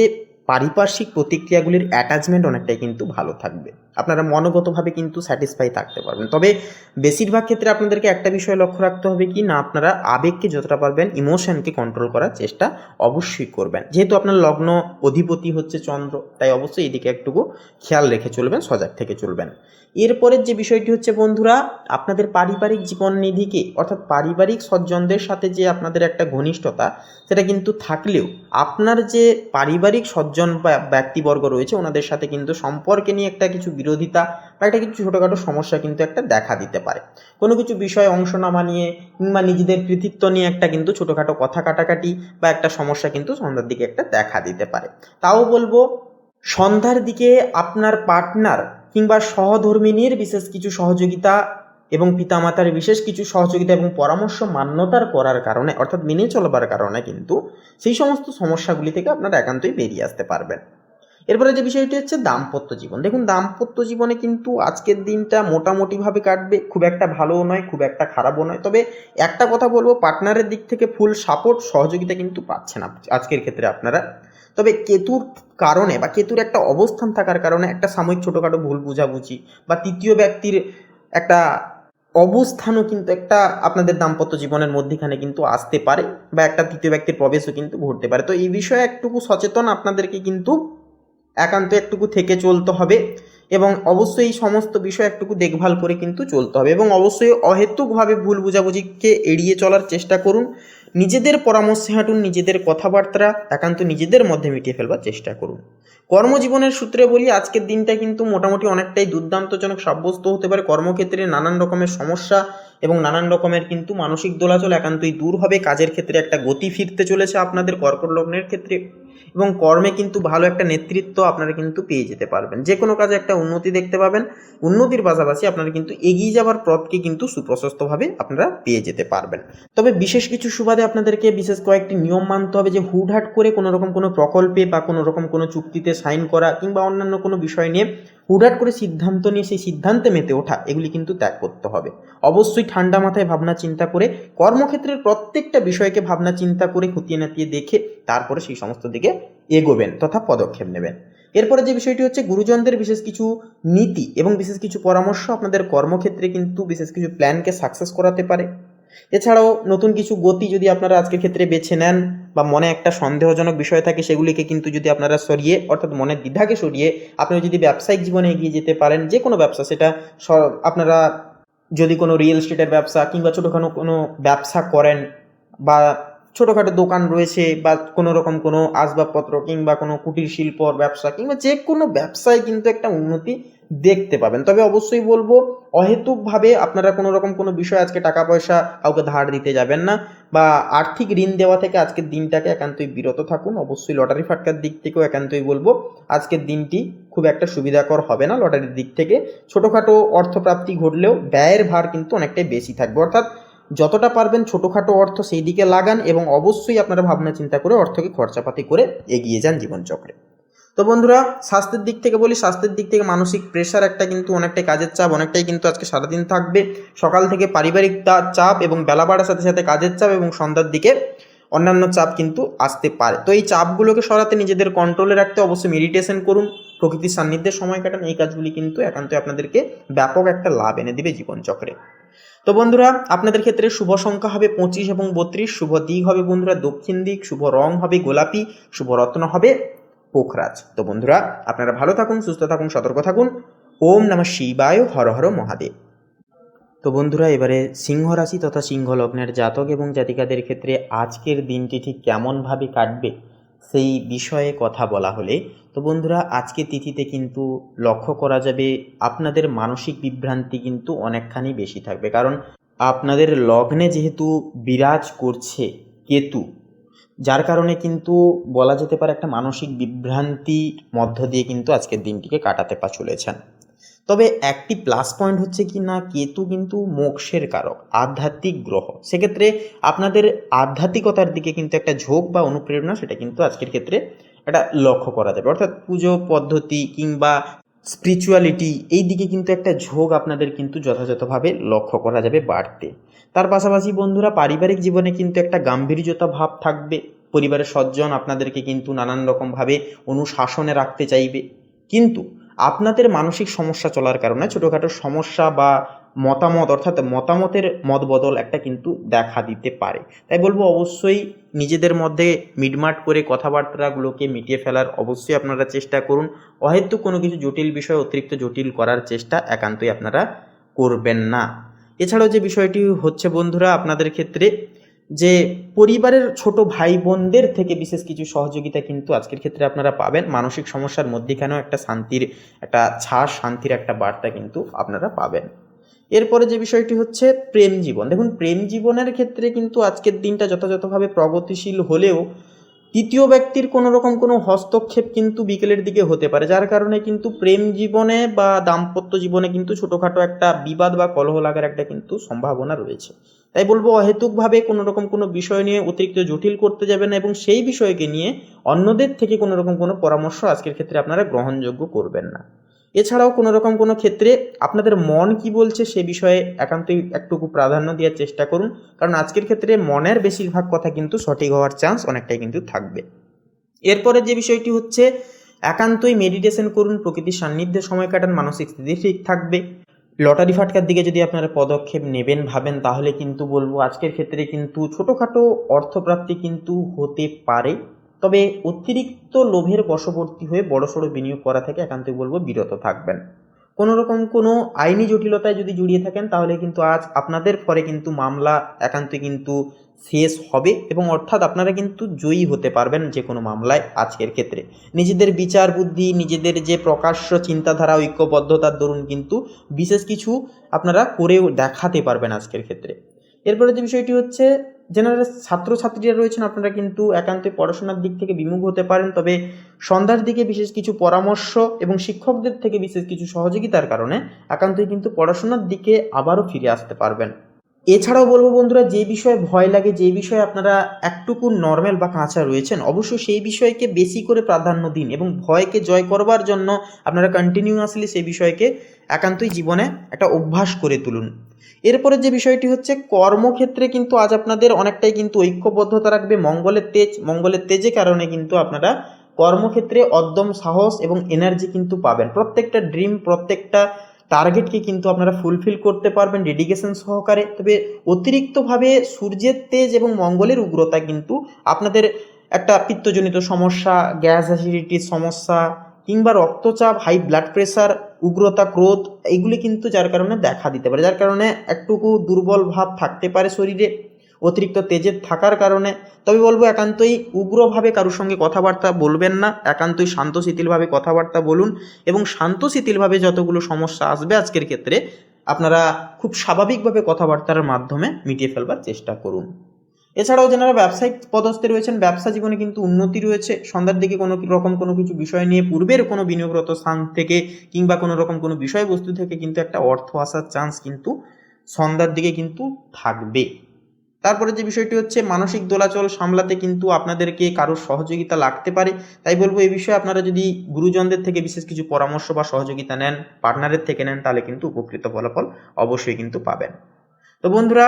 পারিপার্শ্বিক প্রতিক্রিয়াগুলির অ্যাটাচমেন্ট অনেকটাই কিন্তু ভালো থাকবে। আপনারা মনোগতভাবে কিন্তু স্যাটিসফাই থাকতে পারবেন। তবে বেশিরভাগ ক্ষেত্রে আপনাদেরকে একটা বিষয় লক্ষ্য রাখতে হবে কি না, আপনারা আবেগকে যতটা পারবেন ইমোশনকে কন্ট্রোল করার চেষ্টা অবশ্যই করবেন। যেহেতু আপনার লগ্ন অধিপতি হচ্ছে চন্দ্র, তাই অবশ্যই এদিকে একটুকু খেয়াল রেখে চলবেন, সজাগ থেকে চলবেন। এরপরের যে বিষয়টি হচ্ছে বন্ধুরা, আপনাদের পারিবারিক জীবন নিধিকে অর্থাৎ পারিবারিক সজ্জনদের সাথে যে আপনাদের একটা ঘনিষ্ঠতা সেটা কিন্তু থাকলেও আপনার যে পারিবারিক সজ্জন বা ব্যক্তিবর্গ রয়েছে ওনাদের সাথে কিন্তু সম্পর্কে নিয়ে একটা কিছু বিরোধিতা বা একটা কিছু ছোটোখাটো সমস্যা কিন্তু একটা দেখা দিতে পারে। কোনো কিছু বিষয়ে অংশ নেওয়া নিয়ে কিংবা নিজেদের কৃতিত্ব নিয়ে একটা কিন্তু ছোটোখাটো কথা কাটাকাটি বা একটা সমস্যা কিন্তু সন্ধ্যার দিকে একটা দেখা দিতে পারে। তাও বলবো সন্ধ্যার দিকে আপনার পার্টনার কিংবা সহধর্মিনীর বিশেষ কিছু সহযোগিতা এবং পিতামাতার বিশেষ কিছু সহযোগিতা এবং পরামর্শ মান্যতার করার কারণে অর্থাৎ মেনে চলবার কারণে কিন্তু সেই সমস্ত সমস্যাগুলি থেকে আপনারা একান্তই বেরিয়ে আসতে পারবেন। এরপরে যে বিষয়টি হচ্ছে দাম্পত্য জীবন। দেখুন, দাম্পত্য জীবনে কিন্তু আজকের দিনটা মোটামুটিভাবে কাটবে, খুব একটা ভালোও নয়, খুব একটা খারাপও নয়। তবে একটা কথা বলবো, পার্টনারের দিক থেকে ফুল সাপোর্ট সহযোগিতা কিন্তু পাচ্ছেন আজকের ক্ষেত্রে আপনারা। তবে কেতুর কারণে বা কেতুর একটা অবস্থান থাকার কারণে একটা সাময়িক ছোটোখাটো ভুল বুঝাবুঝি বা তৃতীয় ব্যক্তির একটা অবস্থানও কিন্তু একটা আপনাদের দাম্পত্য জীবনের মধ্যখানে কিন্তু আসতে পারে বা একটা তৃতীয় ব্যক্তির প্রবেশও কিন্তু ঘটতে পারে। তো এই বিষয়ে একটুকু সচেতন আপনাদেরকে কিন্তু একান্ত একটুকু থেকে চলতে হবে এবং অবশ্যই এই সমস্ত বিষয় একটুকু দেখভাল করে কিন্তু চলতে হবে এবং অবশ্যই অহেতুকভাবে ভুল বুঝাবুঝিকে এড়িয়ে চলার চেষ্টা করুন। নিজেদের পরামর্শে হাঁটুন, নিজেদের কথাবার্তা একান্ত নিজেদের মধ্যে মিটিয়ে ফেলবার চেষ্টা করুন। কর্মজীবনের সূত্রে বলি, আজকের দিনটা কিন্তু মোটামুটি অনেকটাই দুর্দান্তজনক সাব্যস্ত হতে পারে। কর্মক্ষেত্রে নানান রকমের সমস্যা এবং নানান রকমের কিন্তু মানসিক দোলাচল একান্তই দূর হবে। কাজের ক্ষেত্রে একটা গতি ফিরতে চলেছে আপনাদের কর্কট লগ্নের ক্ষেত্রে এবং কর্মে কিন্তু ভালো একটা নেতৃত্ব আপনারা কিন্তু পেয়ে যেতে পারবেন। যে কোনো কাজে একটা উন্নতি দেখতে পাবেন। উন্নতির পাশাপাশি আপনারা কিন্তু এগিয়ে যাওয়ার পথকে কিন্তু সুপ্রশস্তভাবে আপনারা পেয়ে যেতে পারবেন। তবে বিশেষ কিছু সুবাদে আপনাদেরকে বিশেষ কয়েকটি নিয়ম মানতে হবে, যে হুটহাট করে কোনো রকম কোনো প্রকল্পে বা কোনো রকম কোনো চুক্তিতে সাইন করা কিংবা অন্যান্য কোনো বিষয় নিয়ে হুটহাট করে সিদ্ধান্ত নিয়ে সেই সিদ্ধান্তে মেতে ওঠা এগুলি কিন্তু ত্যাগ করতে হবে। অবশ্যই ঠান্ডা মাথায় ভাবনা চিন্তা করে কর্মক্ষেত্রের প্রত্যেকটা বিষয়কে ভাবনা চিন্তা করে খতিয়ে নাতিয়ে দেখে তারপরে সেই সমস্ত দিকে এগোবেন তথা পদক্ষেপ নেবেন। এরপরে যে বিষয়টি হচ্ছে গুরুজনদের বিশেষ কিছু নীতি এবং বিশেষ কিছু পরামর্শ আপনাদের কর্মক্ষেত্রে কিন্তু বিশেষ কিছু প্ল্যানকে সাকসেস করাতে পারে। এছাড়াও নতুন কিছু গতি যদি আপনারা আজকের ক্ষেত্রে বেছে নেন বা মনে একটা সন্দেহজনক বিষয় থাকে সেগুলিকে কিন্তু যদি আপনারা সরিয়ে অর্থাৎ মনের দ্বিধাকে সরিয়ে আপনারা যদি ব্যবসায়িক জীবনে এগিয়ে যেতে পারেন, যে কোনো ব্যবসা সেটা আপনারা যদি কোনো রিয়েল এস্টেটের ব্যবসা কিংবা ছোটোখাটো কোনো ব্যবসা করেন বা ছোটোখাটো দোকান রয়েছে বা কোনো রকম কোনো আসবাবপত্র কিংবা কোনো কুটির শিল্পর ব্যবসা কিংবা যে কোনো ব্যবসায় কিন্তু একটা উন্নতি দেখতে পাবেন। তবে অবশ্যই বলবো অহেতুকভাবে আপনারা কোনো রকম কোনো বিষয় আজকে টাকা পয়সা কাউকে ধার দিতে যাবেন না বা আর্থিক ঋণ দেওয়া থেকে আজকের দিনটাকে একান্তই বিরত থাকুন। অবশ্যই লটারি ফাটকার দিক থেকেও একান্তই বলবো আজকের দিনটি খুব একটা সুবিধাকর হবে না। লটারির দিক থেকে ছোটোখাটো অর্থপ্রাপ্তি ঘটলেও ব্যয়ের ভার কিন্তু অনেকটাই বেশি থাকবে, অর্থাৎ যতটা পারবেন ছোটোখাটো অর্থ সেই দিকে লাগান এবং অবশ্যই আপনারা ভাবনা চিন্তা করে অর্থকে খরচাপাতি করে এগিয়ে যান জীবনচক্রে। তো বন্ধুরা, স্বাস্থ্যের দিক থেকে বলি, স্বাস্থ্যের দিক থেকে মানসিক প্রেশার একটা কিন্তু অনেকটাই কাজের চাপ অনেকটাই কিন্তু আজকে সারাদিন থাকবে। সকাল থেকে পারিবারিক চাপ এবং বেলা বাড়ার সাথে সাথে কাজের চাপ এবং সন্ধ্যার দিকে অন্যান্য চাপ কিন্তু আসতে পারে। তো এই চাপগুলোকে সরাতে নিজেদের কন্ট্রোলে রাখতে অবশ্যই মেডিটেশন করুন, প্রকৃতির সান্নিধ্যে সময় কাটান। এই কাজগুলি কিন্তু একান্তই আপনাদেরকে ব্যাপক একটা লাভ এনে দেবে জীবনচক্রে। তো বন্ধুরা, আপনাদের ক্ষেত্রে শুভ সংখ্যা হবে 25 এবং 32, শুভ দিক হবে বন্ধুরা দক্ষিণ দিক, শুভ রং হবে গোলাপি, শুভ রত্ন হবে পোখরাজ। তো বন্ধুরা, আপনারা ভালো থাকুন, সুস্থ থাকুন, সতর্ক থাকুন। ওম নমঃ শিবায়, হর হর মহাদেব। তো বন্ধুরা, এবারে সিংহ রাশি তথা সিংহ লগ্নের জাতক এবং জাতিকাদের ক্ষেত্রে আজকের দিনটি ঠিক কেমনভাবে কাটবে সেই বিষয়ে কথা বলা হলে, তো বন্ধুরা, আজকে তিথিতে কিন্তু লক্ষ্য করা যাবে আপনাদের মানসিক বিভ্রান্তি কিন্তু অনেকখানি বেশি থাকবে, কারণ আপনাদের লগ্নে যেহেতু বিরাজ করছে কেতু, যার কারণে কিন্তু বলা যেতে পারে একটা মানসিক বিভ্রান্তির মধ্য দিয়ে কিন্তু আজকের দিনটিকে কাটাতে চলেছেন। তবে একটি প্লাস পয়েন্ট হচ্ছে কি না, কেতু কিন্তু মোক্ষের কারক, আধ্যাত্মিক গ্রহ। সেক্ষেত্রে আপনাদের আধ্যাত্মিকতার দিকে কিন্তু একটা ঝোঁক বা অনুপ্রেরণা সেটা কিন্তু আজকের ক্ষেত্রে একটা লক্ষ্য করা যাবে, অর্থাৎ পুজো পদ্ধতি কিংবা স্পিরিচুয়ালিটি এই দিকে কিন্তু একটা ঝোঁক আপনাদের কিন্তু যথাযথভাবে লক্ষ্য করা যাবে বাড়তে। তার পাশাপাশি বন্ধুরা, পারিবারিক জীবনে কিন্তু একটা গাম্ভীর্যতা ভাব থাকবে। পরিবারের সজ্জন আপনাদেরকে কিন্তু নানান রকমভাবে অনুশাসনে রাখতে চাইবে, কিন্তু আপনাদের মানসিক সমস্যা চলার কারণে ছোটোখাটো সমস্যা বা মতামত, অর্থাৎ মতামতের মতবদল একটা কিন্তু দেখা দিতে পারে। তাই বলবো অবশ্যই নিজেদের মধ্যে মিটমাট করে কথাবার্তাগুলোকে মিটিয়ে ফেলার অবশ্যই আপনারা চেষ্টা করুন। অহেতুক কোনো কিছু জটিল বিষয় অতিরিক্ত জটিল করার চেষ্টা একান্তই আপনারা করবেন না। এছাড়াও যে বিষয়টি হচ্ছে বন্ধুরা, আপনাদের ক্ষেত্রে যে পরিবারের ছোট ভাই বোনদের থেকে বিশেষ কিছু সহযোগিতা কিন্তু আজকের ক্ষেত্রে আপনারা পাবেন। মানসিক সমস্যার মধ্যেখানেও একটা শান্তির একটা ছাড়, শান্তির একটা বার্তা কিন্তু আপনারা পাবেন। এরপরে যে বিষয়টি হচ্ছে প্রেম জীবন। দেখুন, প্রেম জীবনের ক্ষেত্রে কিন্তু আজকের দিনটা যথাযথভাবে প্রগতিশীল হলেও তৃতীয় ব্যক্তির কোনো রকম কোনো হস্তক্ষেপ কিন্তু বিকেলের দিকে হতে পারে, যার কারণে কিন্তু প্রেম জীবনে বা দাম্পত্য জীবনে কিন্তু ছোটোখাটো একটা বিবাদ বা কলহ লাগার একটা কিন্তু সম্ভাবনা রয়েছে। তাই বলবো অহেতুকভাবে কোনো রকম কোনো বিষয় নিয়ে অতিরিক্ত জটিল করতে যাবেন না এবং সেই বিষয়কে নিয়ে অন্যদের থেকে কোনো রকম কোনো পরামর্শ আজকের ক্ষেত্রে আপনারা গ্রহণযোগ্য করবেন না। এছাড়াও কোনো রকম কোনো ক্ষেত্রে আপনাদের মন কি বলছে সে বিষয়ে একান্তই একটুকু প্রাধান্য দেওয়ার চেষ্টা করুন, কারণ আজকের ক্ষেত্রে মনের বেশিরভাগ কথা কিন্তু সঠিক হওয়ার চান্স অনেকটাই কিন্তু থাকবে। এরপরে যে বিষয়টি হচ্ছে একান্তই মেডিটেশন করুন, প্রকৃতির সান্নিধ্যে সময় কাটান, মানসিক স্থিতি ঠিক থাকবে। লটারি ফাটকার দিকে যদি আপনারা পদক্ষেপ নেবেন ভাবেন, তাহলে কিন্তু বলবো আজকের ক্ষেত্রে কিন্তু ছোটোখাটো অর্থপ্রাপ্তি কিন্তু হতে পারে। তবে অতিরিক্ত লোভের বশবর্তী হয়ে বড়সড় বিনিয়োগ করা থেকে একান্তই বলবো বিরত থাকবেন। কোনো রকম কোনো আইনি জটিলতায় যদি জড়িয়ে থাকেন, তাহলে কিন্তু আজ আপনাদের পরে কিন্তু মামলা একান্তই কিন্তু শেষ হবে এবং অর্থাৎ আপনারা কিন্তু জয়ী হতে পারবেন যে কোনো মামলায়। আজকের ক্ষেত্রে নিজেদের বিচার বুদ্ধি, নিজেদের যে প্রকাশ্য চিন্তাধারা, ঐক্যবদ্ধতার দরুন কিন্তু বিশেষ কিছু আপনারা করেও দেখাতে পারবেন আজকের ক্ষেত্রে। এরপরে যে বিষয়টি হচ্ছে, যারা ছাত্রছাত্রীরা রয়েছেন আপনারা কিন্তু একান্তই পড়াশোনার দিক থেকে বিমুখ হতে পারেন, তবে সন্ধ্যার দিকে বিশেষ কিছু পরামর্শ এবং শিক্ষকদের থেকে বিশেষ কিছু সহযোগিতার কারণে একান্তই কিন্তু পড়াশোনার দিকে আবারও ফিরে আসতে পারবেন। এছাড়াও বলবো বন্ধুরা, যে বিষয়ে ভয় লাগে, যে বিষয়ে আপনারা একটুকু নর্মাল বা কাঁচা রয়েছেন, অবশ্যই সেই বিষয়কে বেশি করে প্রাধান্য দিন এবং ভয়কে জয় করবার জন্য আপনারা কন্টিনিউয়াসলি সেই বিষয়কে একান্তই জীবনে একটা অভ্যাস করে তুলুন। এরপরে যে বিষয়টি হচ্ছে কর্মক্ষেত্রে কিন্তু আজ আপনাদের অনেকটাই কিন্তু ঐক্যবদ্ধতা রাখবে মঙ্গলের তেজের কারণে কিন্তু আপনারা কর্মক্ষেত্রে অদ্যম সাহস এবং এনার্জি কিন্তু পাবেন। প্রত্যেকটা ড্রিম, প্রত্যেকটা টার্গেটকে কিন্তু আপনারা ফুলফিল করতে পারবেন ডেডিকেশন সহকারে। তবে অতিরিক্তভাবে সূর্যের তেজ এবং মঙ্গলের উগ্রতা কিন্তু আপনাদের একটা পিত্তজনিত সমস্যা, গ্যাস অ্যাসিডিটির সমস্যা কিংবা রক্তচাপ, হাই ব্লাড প্রেশার, উগ্রতা, ক্রোধ, এগুলি কিন্তু যার কারণে দেখা দিতে পারে, যার কারণে একটুকু দুর্বল ভাব থাকতে পারে শরীরে। অতিরিক্ত তেজের থাকার কারণে। তবে বলবো একান্তই উগ্রভাবে কারোর সঙ্গে কথাবার্তা বলবেন না, একান্তই শান্তশীতলভাবে কথাবার্তা বলুন এবং শান্তশীতলভাবে যতগুলো সমস্যা আসবে আজকের ক্ষেত্রে আপনারা খুব স্বাভাবিকভাবে কথাবার্তার মাধ্যমে মিটিয়ে ফেলবার চেষ্টা করুন। এছাড়াও যারা ব্যবসায়িক পদস্থে রয়েছেন, ব্যবসা জীবনে কিন্তু উন্নতি রয়েছে। সন্ধ্যার দিকে কোনো রকম কোনো কিছু বিষয় নিয়ে পূর্বের কোনো বিনিয়োগরত স্থান থেকে কিংবা কোনো রকম কোনো বিষয়বস্তু থেকে কিন্তু একটা অর্থ আসার চান্স কিন্তু সন্ধ্যার দিকে কিন্তু থাকবে। তারপরে যে বিষয়টি হচ্ছে মানসিক দোলাচল সামলাতে কিন্তু আপনাদেরকে কারোর সহযোগিতা লাগতে পারে। তাই বলবো এই বিষয়ে আপনারা যদি গুরুজনদের থেকে বিশেষ কিছু পরামর্শ বা সহযোগিতা নেন, পার্টনারের থেকে নেন, তাহলে কিন্তু উপকৃত ফলাফল অবশ্যই কিন্তু পাবেন। তো বন্ধুরা,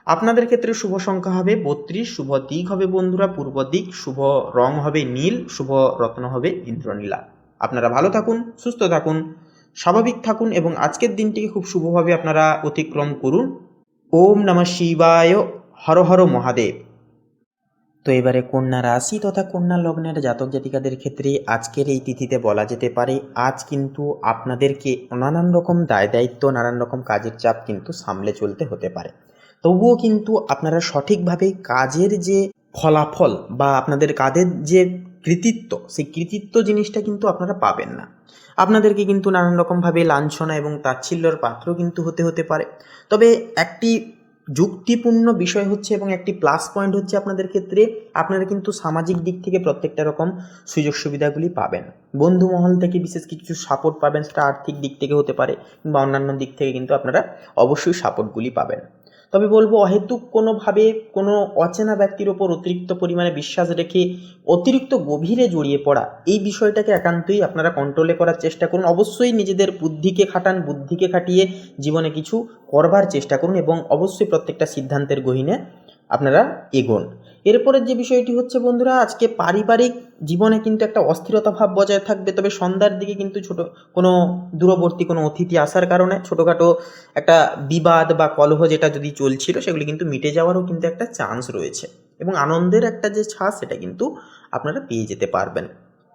আপনাদের ক্ষেত্রে শুভ সংখ্যা হবে 32, শুভ দিক হবে বন্ধুরা পূর্ব দিক, শুভ রং হবে নীল, শুভ রত্ন হবে ইন্দ্রনীলা। আপনারা ভালো থাকুন, সুস্থ থাকুন, স্বাভাবিক থাকুন এবং আজকের দিনটিকে খুব শুভভাবে আপনারা অতিক্রম করুন। ওম নমঃ শিবায়, হর হর মহাদেব। তো এবারে কন্যা রাশি তথা কন্যা লগ্নের জাতক জাতিকাদের ক্ষেত্রে আজকের এই তিথিতে বলা যেতে পারে আজ কিন্তু আপনাদেরকে নানান রকম দায় দায়িত্ব, নানান রকম কাজের চাপ কিন্তু সামলে চলতে হতে পারে। তবুও কিন্তু আপনারা সঠিকভাবে কাজের যে ফলাফল বা আপনাদের কাজের যে কৃতিত্ব, সেই কৃতিত্ব জিনিসটা কিন্তু আপনারা পাবেন না। আপনাদেরকে কিন্তু নানান রকমভাবে লাঞ্ছনা এবং তাচ্ছিল্যর পাত্র কিন্তু হতে পারে। তবে একটি যুক্তিপূর্ণ বিষয় হচ্ছে এবং একটি প্লাস পয়েন্ট হচ্ছে আপনাদের ক্ষেত্রে আপনারা কিন্তু সামাজিক দিক থেকে প্রত্যেকটা রকম সুযোগ সুবিধাগুলি পাবেন। বন্ধু মহল থেকে বিশেষ কিছু সাপোর্ট পাবেন, সেটা আর্থিক দিক থেকে হতে পারে কিংবা অন্যান্য দিক থেকে কিন্তু আপনারা অবশ্যই সাপোর্টগুলি পাবেন। তবে বলবো অহেতুক কোনোভাবে কোনো অচেনা ব্যক্তির ওপর অতিরিক্ত পরিমাণে বিশ্বাস রেখে অতিরিক্ত গভীরে জড়িয়ে পড়া, এই বিষয়টাকে একান্তই আপনারা কন্ট্রোলে করার চেষ্টা করুন। অবশ্যই নিজেদের বুদ্ধিকে খাটান, বুদ্ধিকে খাটিয়ে জীবনে কিছু করবার চেষ্টা করুন এবং অবশ্যই প্রত্যেকটা সিদ্ধান্তের গহীনে আপনারা এগোন। এরপরের যে বিষয়টি হচ্ছে বন্ধুরা, আজকে পারিবারিক জীবনে কিন্তু একটা অস্থিরতা ভাব বজায় থাকবে। তবে সন্ধ্যার দিকে কিন্তু কোনো দূরবর্তী কোনো অতিথি আসার কারণে ছোটোখাটো একটা বিবাদ বা কলহ যেটা যদি চলছিল সেগুলি কিন্তু মিটে যাওয়ারও কিন্তু একটা চান্স রয়েছে এবং আনন্দের একটা যে ছাপ সেটা কিন্তু আপনারা পেয়ে যেতে পারবেন।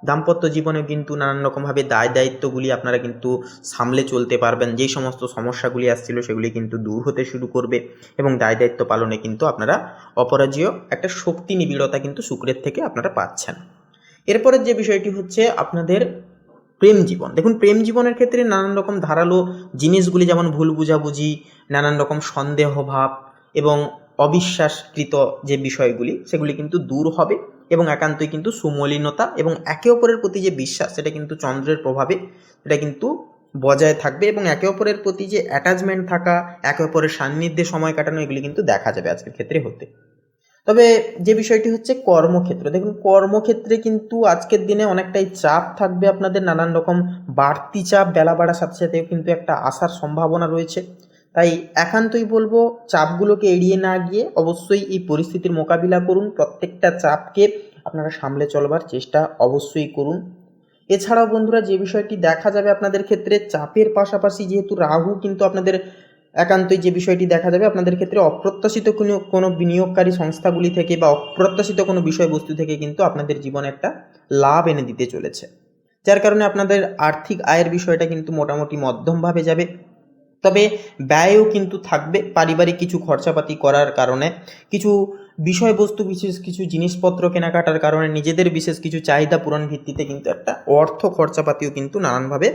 দাম্পত্য জীবনে কিন্তু নানান রকমভাবে দায় দায়িত্বগুলি আপনারা কিন্তু সামলে চলতে পারবেন। যেই সমস্ত সমস্যাগুলি আসছিল সেগুলি কিন্তু দূর হতে শুরু করবে এবং দায় দায়িত্ব পালনে কিন্তু আপনারা অপরাজেয় একটা শক্তি নিবিড়তা কিন্তু শুক্রের থেকে আপনারা পাচ্ছেন। এরপরের যে বিষয়টি হচ্ছে আপনাদের প্রেম জীবন। দেখুন, প্রেম জীবনের ক্ষেত্রে নানান রকম ধারালো জিনিসগুলি যেমন ভুল বুঝাবুঝি, নানান রকম সন্দেহ ভাব এবং অবিশ্বাসকৃত যে বিষয়গুলি সেগুলি কিন্তু দূর হবে এবং একান্তই কিন্তু সুমলিনতা এবং একে অপরের প্রতি যে বিশ্বাস সেটা কিন্তু চন্দ্রের প্রভাবে এটা কিন্তু বজায় থাকবে এবং একে অপরের প্রতি যে অ্যাটাচমেন্ট থাকা, একে অপরের সান্নিধ্যে সময় কাটানো, এগুলি কিন্তু দেখা যাবে আজকের ক্ষেত্রে হতে। তবে যে বিষয়টি হচ্ছে কর্মক্ষেত্র, দেখুন কর্মক্ষেত্রে কিন্তু আজকের দিনে অনেকটাই চাপ থাকবে আপনাদের, নানান রকম বাড়তি চাপ বেলা বাড়ার সাথে সাথে কিন্তু একটা আসার সম্ভাবনা রয়েছে। তাই একান্তই বলবো চাপগুলোকে এড়িয়ে না গিয়ে অবশ্যই এই পরিস্থিতির মোকাবিলা করুন, প্রত্যেকটা চাপকে আপনারা সামলে চলবার চেষ্টা অবশ্যই করুন। এছাড়াও বন্ধুরা যে বিষয়টি দেখা যাবে আপনাদের ক্ষেত্রে চাপের পাশাপাশি যেহেতু রাহু কিন্তু আপনাদের একান্তই যে বিষয়টি দেখা যাবে আপনাদের ক্ষেত্রে অপ্রত্যাশিত কোনো বিনিয়োগকারী সংস্থাগুলি থেকে বা অপ্রত্যাশিত কোনো বিষয়বস্তু থেকে কিন্তু আপনাদের জীবনে একটা লাভ এনে দিতে চলেছে, যার কারণে আপনাদের আর্থিক আয়ের বিষয়টা কিন্তু মোটামুটি মধ্যমভাবে যাবে। তবে ব্যয়ও কিন্তু থাকবে, পারিবারিক কিছু খরচাপাতি করার কারণে, কিছু বিষয়বস্তু বিশেষ কিছু জিনিসপত্র কেনাকাটার কারণে, নিজেদের বিশেষ কিছু চাহিদা পূরণ ভিত্তিতে কিন্তু একটা অর্থ খরচাপাতিও কিন্তু নানানভাবে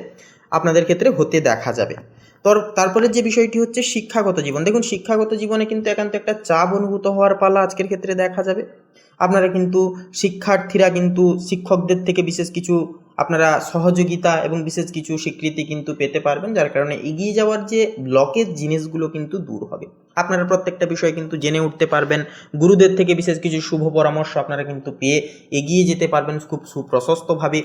আপনাদের ক্ষেত্রে হতে দেখা যাবে। তারপরে যে বিষয়টি হচ্ছে শিক্ষাগত জীবন। দেখুন শিক্ষাগত জীবনে কিন্তু একান্ত একটা চাপ অনুভূত হওয়ার পালা আজকের ক্ষেত্রে দেখা যাবে। আপনারা কিন্তু শিক্ষার্থীরা কিন্তু শিক্ষকদের থেকে বিশেষ কিছু আপনারা সহযোগিতা এবং বিশেষ কিছু স্বীকৃতি কিন্তু পেতে পারবেন, যার কারণে এগিয়ে যাওয়ার যে ব্লকের জিনিসগুলো কিন্তু দূর হবে। আপনারা প্রত্যেকটা বিষয় কিন্তু জেনে উঠতে পারবেন, গুরুদের থেকে বিশেষ কিছু শুভ পরামর্শ আপনারা কিন্তু পেয়ে এগিয়ে যেতে পারবেন খুব সুপ্রশস্তভাবে।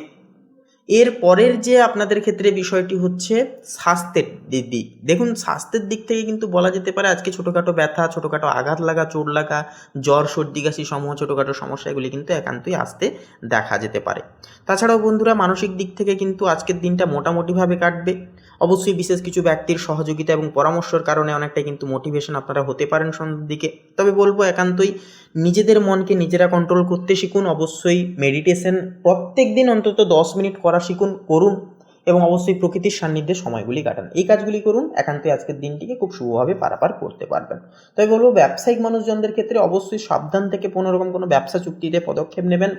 এর পরের যে আপনাদের ক্ষেত্রে বিষয়টি হচ্ছে স্বাস্থ্যের দিক। দেখুন স্বাস্থ্যের দিক থেকে কিন্তু বলা যেতে পারে আজকে ছোটোখাটো ব্যথা, ছোটোখাটো আঘাত লাগা, চোট লাগা, জ্বর, সর্দি, কাশি সমূহ ছোটোখাটো সমস্যা এগুলি কিন্তু একান্তই আসতে দেখা যেতে পারে। তাছাড়াও বন্ধুরা মানসিক দিক থেকে কিন্তু আজকের দিনটা মোটামুটিভাবে কাটবে। অবশ্যই বিশেষ কিছু ব্যক্তির সহযোগিতা এবং পরামর্শের কারণে অনেকটা কিন্তু মোটিভেশন আপনারা হতে পারেন সন্ধ্যের দিকে। তবে বলবো একান্তই নিজেদের মনকে নিজেরা কন্ট্রোল করতে শিখুন। অবশ্যই মেডিটেশন প্রত্যেক দিন অন্তত 10 মিনিট করা করুন এবং অবশ্যই প্রকৃতির সান্নিধ্যে সময়গুলি কাটান। এই কাজগুলি করুন, একান্তই আজকের দিনটিকে খুব শুভভাবে পারাপার করতে পারবেন। তাই বলবো ব্যবসায়িক মানুষজনদের ক্ষেত্রে অবশ্যই সাবধান থেকে কোনোরকম কোনো ব্যবসা চুক্তিতে পদক্ষেপ নেবেন।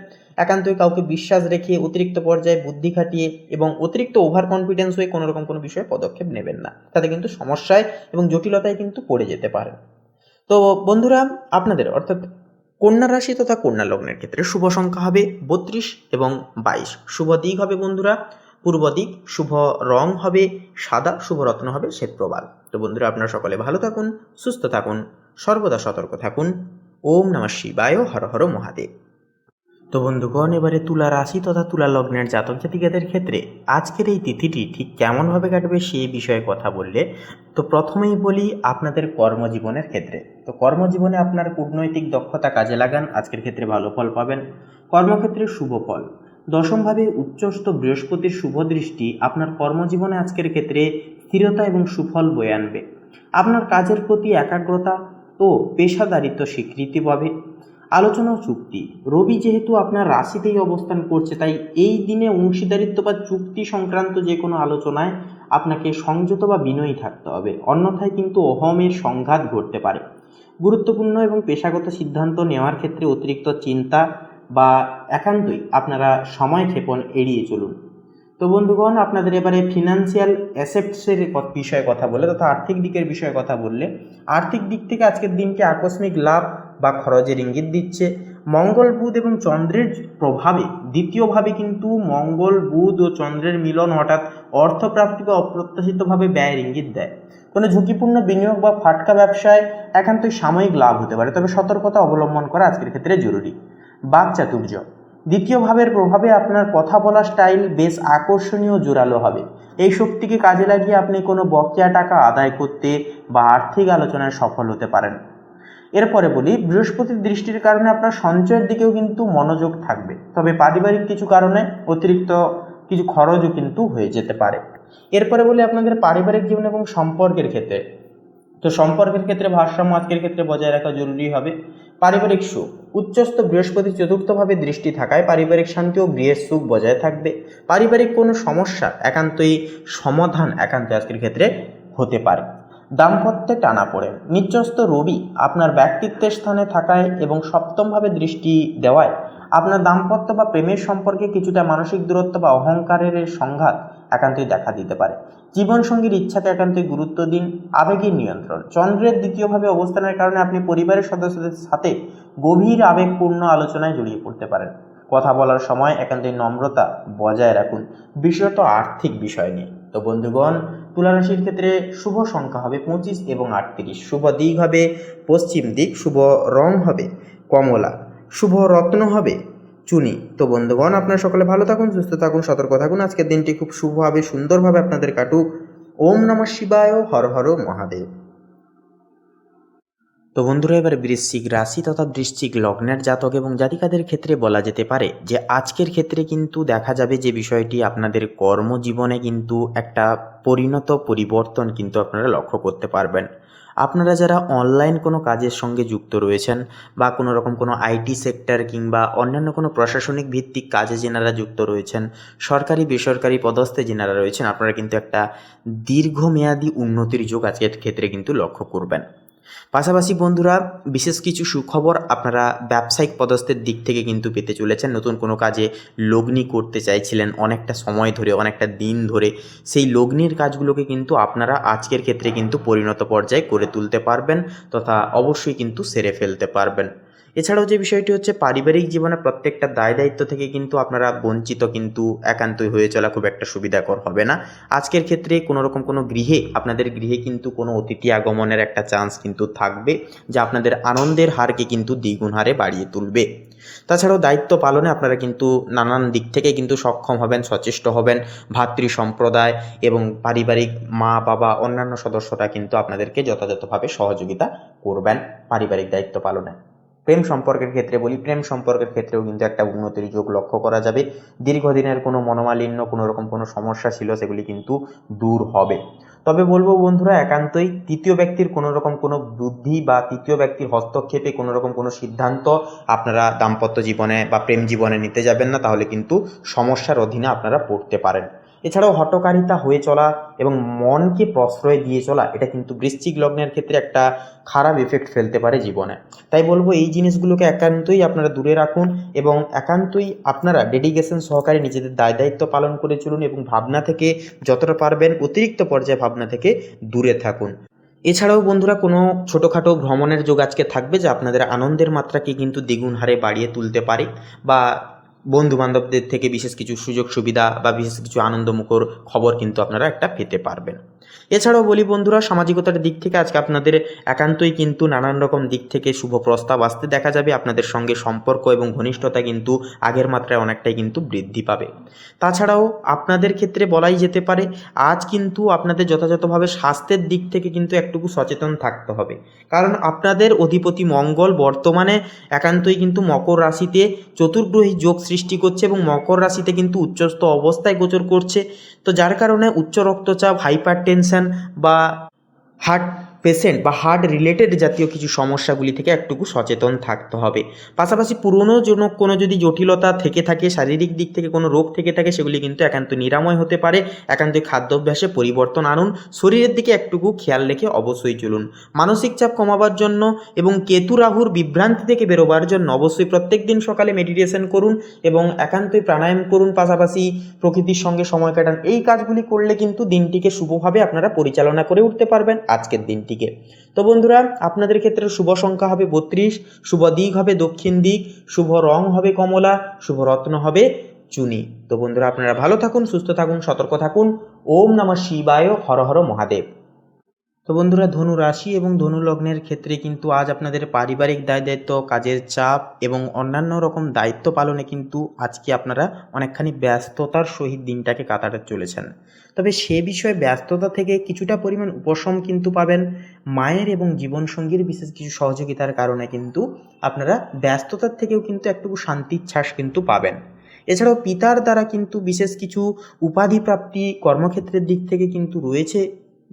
একান্তই কাউকে বিশ্বাস রেখে অতিরিক্ত পর্যায়ে বুদ্ধি খাটিয়ে এবং অতিরিক্ত ওভার কনফিডেন্স হয়ে কোনোরকম কোনো বিষয়ে পদক্ষেপ নেবেন না, তাতে কিন্তু সমস্যায় এবং জটিলতায় কিন্তু পড়ে যেতে পারেন। তো বন্ধুরা, আপনাদের অর্থাৎ কন্যা রাশি তথা কন্যা লগ্নের ক্ষেত্রে শুভ সংখ্যা হবে 32 এবং 22। শুভ দিক হবে বন্ধুরা পূর্ব দিক, শুভ রং হবে সাদা, শুভ রত্ন হবে শ্বেতপ্রবাল। তো বন্ধুরা, আপনারা সকলে ভালো থাকুন, সুস্থ থাকুন, সর্বদা সতর্ক থাকুন। ওম নমঃ শিবায়, হর হর মহাদেব। তো বন্ধুগণ, এবারে তুলা রাশি তথা তুলা লগ্নের জাতক জাতিকাদের ক্ষেত্রে আজকের এই তিথিটি ঠিক কেমনভাবে কাটবে সেই বিষয়ে কথা বললে, তো প্রথমেই বলি আপনাদের কর্মজীবনের ক্ষেত্রে। তো কর্মজীবনে আপনার কূটনৈতিক দক্ষতা কাজে লাগান, আজকের ক্ষেত্রে ভালো ফল পাবেন। কর্মক্ষেত্রে শুভ ফল। দশমভাবে উচ্চস্থ বৃহস্পতির শুভ দৃষ্টি আপনার কর্মজীবনে আজকের ক্ষেত্রে স্থিরতা এবং সুফল বয়ে আনবে। আপনার কাজের প্রতি একাগ্রতা ও পেশাদারিত্ব স্বীকৃতি পাবে। আলোচনা ও চুক্তি। রবি যেহেতু আপনার রাশিতেই অবস্থান করছে, তাই এই দিনে অংশীদারিত্ব বা চুক্তি সংক্রান্ত যে কোনো আলোচনায় আপনাকে সংযত বা বিনয়ী থাকতে হবে, অন্যথায় কিন্তু অহমের সংঘাত ঘটতে পারে। গুরুত্বপূর্ণ এবং পেশাগত সিদ্ধান্ত নেওয়ার ক্ষেত্রে অতিরিক্ত চিন্তা বা একান্তই আপনারা সময় ক্ষেপণ এড়িয়ে চলুন। তো বন্ধুগণ, আপনাদের এবারে ফিনান্সিয়াল অ্যাসেটসের বিষয়ে কথা বলে তথা আর্থিক দিকের বিষয়ে কথা বললে, আর্থিক দিক থেকে আজকের দিনটি আকস্মিক লাভ বা খরচের ইঙ্গিত দিচ্ছে। মঙ্গল, বুধ এবং চন্দ্রের প্রভাবে দ্বিতীয়ভাবে কিন্তু মঙ্গল, বুধ ও চন্দ্রের মিলন হঠাৎ অর্থপ্রাপ্তি বা অপ্রত্যাশিতভাবে ব্যয়ের ইঙ্গিত দেয়। কোনো ঝুঁকিপূর্ণ বিনিয়োগ বা ফাটকা ব্যবসায় একান্তই সাময়িক লাভ হতে পারে, তবে সতর্কতা অবলম্বন করা আজকের ক্ষেত্রে জরুরি। বাকচাতুর্য। দ্বিতীয় ভাবের প্রভাবে আপনার কথা বলার স্টাইল বেশ আকর্ষণীয় ও জোরালো হবে। এই শক্তিকে কাজে লাগিয়ে আপনি কোনো বকেয়া টাকা আদায় করতে বা আর্থিক আলোচনায় সফল হতে পারেন। এরপরে বলি, বৃহস্পতির দৃষ্টির কারণে আপনার সঞ্চয়ের দিকেও কিন্তু মনোযোগ থাকবে, তবে পারিবারিক কিছু কারণে অতিরিক্ত কিছু খরচও কিন্তু হয়ে যেতে পারে। এরপরে বলি আপনাদের পারিবারিক জীবন এবং সম্পর্কের ক্ষেত্রে। তো সম্পর্কের ক্ষেত্রে ভারসাম্য আজকের ক্ষেত্রে বজায় রাখা জরুরি হবে। পারিবারিক সুখ। উচ্চস্থ বৃহস্পতি চতুর্থভাবে দৃষ্টি থাকায় পারিবারিক শান্তি ও গৃহের সুখ বজায় থাকবে। পারিবারিক কোনো সমস্যা একান্তই সমাধান একান্তই আজকের ক্ষেত্রে হতে পারে। দাম্পত্যে টানাপোড়েন। নিচস্থ রবি আপনার ব্যক্তিত্বের স্থানে থাকায় এবং সপ্তমভাবে দৃষ্টি দেওয়ায় আপনার দাম্পত্য বা প্রেমের সম্পর্কে কিছুটা মানসিক দূরত্ব বা অহংকারের সংঘাত একান্তই দেখা দিতে পারে। জীবনসঙ্গীর ইচ্ছাকে একান্তই গুরুত্ব দিন। আবেগের নিয়ন্ত্রণ। চন্দ্রের দ্বিতীয়ভাবে অবস্থানের কারণে আপনি পরিবারের সদস্যদের সাথে গভীর আবেগপূর্ণ আলোচনায় জড়িয়ে পড়তে পারেন। কথা বলার সময় একান্তই নম্রতা বজায় রাখুন, বিশেষত আর্থিক বিষয় নিয়ে। তো বন্ধুগণ, তুলা রাশির ক্ষেত্রে শুভ সংখ্যা হবে 25 এবং 38। শুভ দিক হবে পশ্চিম দিক, শুভ রং হবে কমলা, শুভ রত্ন হবে চুনি। তো বন্ধুগণ, আপনারা সকলে ভালো থাকুন, সুস্থ থাকুন, সতর্ক থাকুন। আজকের দিনটি খুব শুভভাবে সুন্দরভাবে আপনাদের কাটুক। ওম নমঃ শিবায়, হর হর মহাদেব। তো বন্ধুরা, এবার বৃশ্চিক রাশি তথা বৃশ্চিক লগ্নের জাতক এবং জাতিকাদের ক্ষেত্রে বলা যেতে পারে যে আজকের ক্ষেত্রে কিন্তু দেখা যাবে যে বিষয়টি আপনাদের কর্মজীবনে কিন্তু একটা পরিবর্তন কিন্তু আপনারা লক্ষ্য করতে পারবেন। আপনারা যারা অনলাইন কোনো কাজের সঙ্গে যুক্ত রয়েছেন বা কোনো রকম কোনো আইটি সেক্টর কিংবা অন্যান্য কোনো প্রশাসনিক ভিত্তিক কাজে যেনারা যুক্ত রয়েছেন, সরকারি বেসরকারি পদস্থে যেনারা রয়েছেন, আপনারা কিন্তু একটা দীর্ঘমেয়াদী উন্নতির যোগ আজকের ক্ষেত্রে কিন্তু লক্ষ্য করবেন। পাশাপাশি বন্ধুরা, বিশেষ কিছু সুখবর আপনারা ব্যবসায়িক পদস্থের দিক থেকে কিন্তু পেতে চলেছেন। নতুন কোনো কাজে লগ্নি করতে চাইছিলেন অনেকটা সময় ধরে, অনেকটা দিন ধরে, সেই লগ্নির কাজগুলোকে কিন্তু আপনারা আজকের ক্ষেত্রে কিন্তু পরিণত পর্যায়ে করে তুলতে পারবেন তথা অবশ্যই কিন্তু সেরে ফেলতে পারবেন। এছাড়াও যে বিষয়টি হচ্ছে, পারিবারিক জীবনে প্রত্যেকটা দায় দায়িত্ব থেকে কিন্তু আপনারা বঞ্চিত কিন্তু একান্তই হয়ে চলা খুব একটা সুবিধাকর হবে না। আজকের ক্ষেত্রে কোনো রকম কোনো আপনাদের গৃহে কিন্তু কোনো অতিথি আগমনের একটা চান্স কিন্তু থাকবে, যা আপনাদের আনন্দের হারকে কিন্তু দ্বিগুণ হারে বাড়িয়ে তুলবে। তাছাড়াও দায়িত্ব পালনে আপনারা কিন্তু নানান দিক থেকে কিন্তু সক্ষম হবেন, সচেষ্ট হবেন। ভাতৃ সম্প্রদায় এবং পারিবারিক মা বাবা অন্যান্য সদস্যরা কিন্তু আপনাদেরকে যথাযথভাবে সহযোগিতা করবেন পারিবারিক দায়িত্ব পালনে। প্রেম সম্পর্কের ক্ষেত্রে বলি, প্রেম সম্পর্কের ক্ষেত্রেও কিন্তু একটা উন্নতির যোগ লক্ষ্য করা যাবে। দীর্ঘদিনের কোনো মনোমালিন্য, কোনো রকম কোনো সমস্যা ছিল, সেগুলি কিন্তু দূর হবে। তবে বলবো বন্ধুরা, একান্তই তৃতীয় ব্যক্তির কোনো রকম কোনো বুদ্ধি বা তৃতীয় ব্যক্তির হস্তক্ষেপে কোনো রকম কোনো সিদ্ধান্ত আপনারা দাম্পত্য জীবনে বা প্রেম জীবনে নিতে যাবেন না, তাহলে কিন্তু সমস্যার অধীনে আপনারা পড়তে পারেন। এছাড়াও হঠকারিতা হয়ে চলা এবং মনকে প্রশ্রয় দিয়ে চলা, এটা কিন্তু বৃশ্চিক লগ্নের ক্ষেত্রে একটা খারাপ এফেক্ট ফেলতে পারে জীবনে। তাই বলবো এই জিনিসগুলোকে একান্তই আপনারা দূরে রাখুন এবং একান্তই আপনারা ডেডিকেশন সহকারে নিজেদের দায়িত্ব পালন করে চলুন এবং ভাবনা থেকে যতটা পারবেন অতিরিক্ত পর্যায়ে ভাবনা থেকে দূরে থাকুন। এছাড়াও বন্ধুরা কোনো ছোটোখাটো ভ্রমণের যোগ আজকে থাকবে, যা আপনাদের আনন্দের মাত্রাকে কিন্তু দ্বিগুণ হারে বাড়িয়ে তুলতে পারে, বা বন্ধু বান্ধবদের থেকে বিশেষ কিছু সুযোগ সুবিধা বা বিশেষ কিছু আনন্দমুখর খবর কিন্তু আপনারা একটা পেতে পারবেন। এছাড়াও বলি বন্ধুরা, সামাজিকতার দিক থেকে আজকে আপনাদের একান্তই কিন্তু নানান রকম দিক থেকে শুভ প্রস্তাব আসতে দেখা যাবে। আপনাদের সঙ্গে সম্পর্ক এবং ঘনিষ্ঠতা কিন্তু আগের মাত্রায় অনেকটাই কিন্তু বৃদ্ধি পাবে। তাছাড়াও আপনাদের ক্ষেত্রে বলাই যেতে পারে আজ কিন্তু আপনাদের যথাযথভাবে স্বাস্থ্যের দিক থেকে কিন্তু একটুকু সচেতন থাকতে হবে, কারণ আপনাদের অধিপতি মঙ্গল বর্তমানে একান্তই কিন্তু মকর রাশিতে চতুর্গ্রহী যোগ সৃষ্টি করছে এবং মকর রাশিতে কিন্তু উচ্চস্থ অবস্থায় গোচর করছে। তো যার কারণে উচ্চ রক্তচাপ, হাইপার টেনশন বা হার্ট পেশেন্ট বা হার্ট রিলেটেড জাতীয় কিছু সমস্যাগুলি থেকে একটুকু সচেতন থাকতে হবে। পাশাপাশি পুরনো কোনো যদি জটিলতা থেকে থাকে, শারীরিক দিক থেকে কোনো রোগ থেকে থাকে, সেগুলি কিন্তু একান্ত নিরাময় হতে পারে। একান্তই খাদ্যাভ্যাসে পরিবর্তন আনুন, শরীরের দিকে একটুকু খেয়াল রেখে অবশ্যই চলুন। মানসিক চাপ কমাবার জন্য এবং কেতু রাহুর বিভ্রান্তি থেকে বেরোবার জন্য অবশ্যই প্রত্যেক দিন সকালে মেডিটেশন করুন এবং একান্তই প্রাণায়াম করুন, পাশাপাশি প্রকৃতির সঙ্গে সময় কাটান। এই কাজগুলি করলে কিন্তু দিনটিকে শুভভাবে আপনারা পরিচালনা করে উঠতে পারবেন আজকের দিনটিকে। তো বন্ধুরা, আপনাদের ক্ষেত্রে শুভ সংখ্যা হবে 32, শুভ দিক হবে দক্ষিণ দিক, শুভ রং হবে কমলা, শুভ রত্ন হবে চুনি। তো বন্ধুরা, আপনারা ভালো থাকুন, সুস্থ থাকুন, সতর্ক থাকুন। ওম নমঃ শিবায়, হর হর মহাদেব। তো বন্ধুরা, ধনু রাশি এবং ধনু লগ্নের ক্ষেত্রে কিন্তু আজ আপনাদের পারিবারিক দায়িত্ব, কাজের চাপ এবং অন্যান্য রকম দায়িত্ব পালনে কিন্তু আজকে আপনারা অনেকখানি ব্যস্ততার সহিত দিনটাকে কাটাতে চলেছেন। তবে সে বিষয়ে ব্যস্ততা থেকে কিছুটা পরিমাণ উপশম কিন্তু পাবেন। মায়ের এবং জীবনসঙ্গীর বিশেষ কিছু সহযোগিতার কারণে কিন্তু আপনারা ব্যস্ততার থেকেও কিন্তু একটু শান্তিচ্ছ্বাস কিন্তু পাবেন। এছাড়াও পিতার দ্বারা কিন্তু বিশেষ কিছু উপাধি প্রাপ্তি কর্মক্ষেত্রের দিক থেকে কিন্তু রয়েছে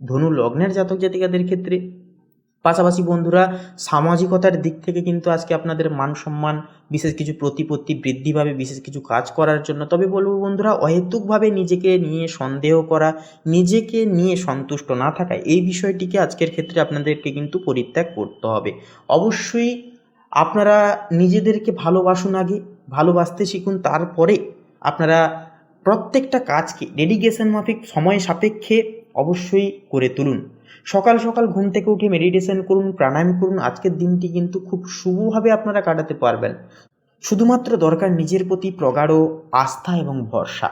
ধনু লগ্নের জাতক জাতিকাদের ক্ষেত্রে। পাশাপাশি বন্ধুরা, সামাজিকতার দিক থেকে কিন্তু আজকে আপনাদের মান সম্মান, বিশেষ কিছু প্রতিপত্তি বৃদ্ধি পাবে বিশেষ কিছু কাজ করার জন্য। তবে বলবো বন্ধুরা, অহেতুকভাবে নিজেকে নিয়ে সন্দেহ করা, নিজেকে নিয়ে সন্তুষ্ট না থাকা, এই বিষয়টিকে আজকের ক্ষেত্রে আপনাদেরকে কিন্তু পরিত্যাগ করতে হবে। অবশ্যই আপনারা নিজেদেরকে ভালোবাসুন, আগে ভালোবাসতে শিখুন, তারপরে আপনারা প্রত্যেকটা কাজকে ডেডিকেশন মাফিক সময় সাপেক্ষে অবশ্যই করে তুলুন। সকাল সকাল ঘুম থেকে উঠে মেডিটেশন করুন, প্রাণায়াম করুন। আজকের দিনটি কিন্তু খুব শুভভাবে আপনারা কাটাতে পারবেন। শুধুমাত্র দরকার নিজের প্রতি প্রগাঢ় আস্থা এবং ভরসা।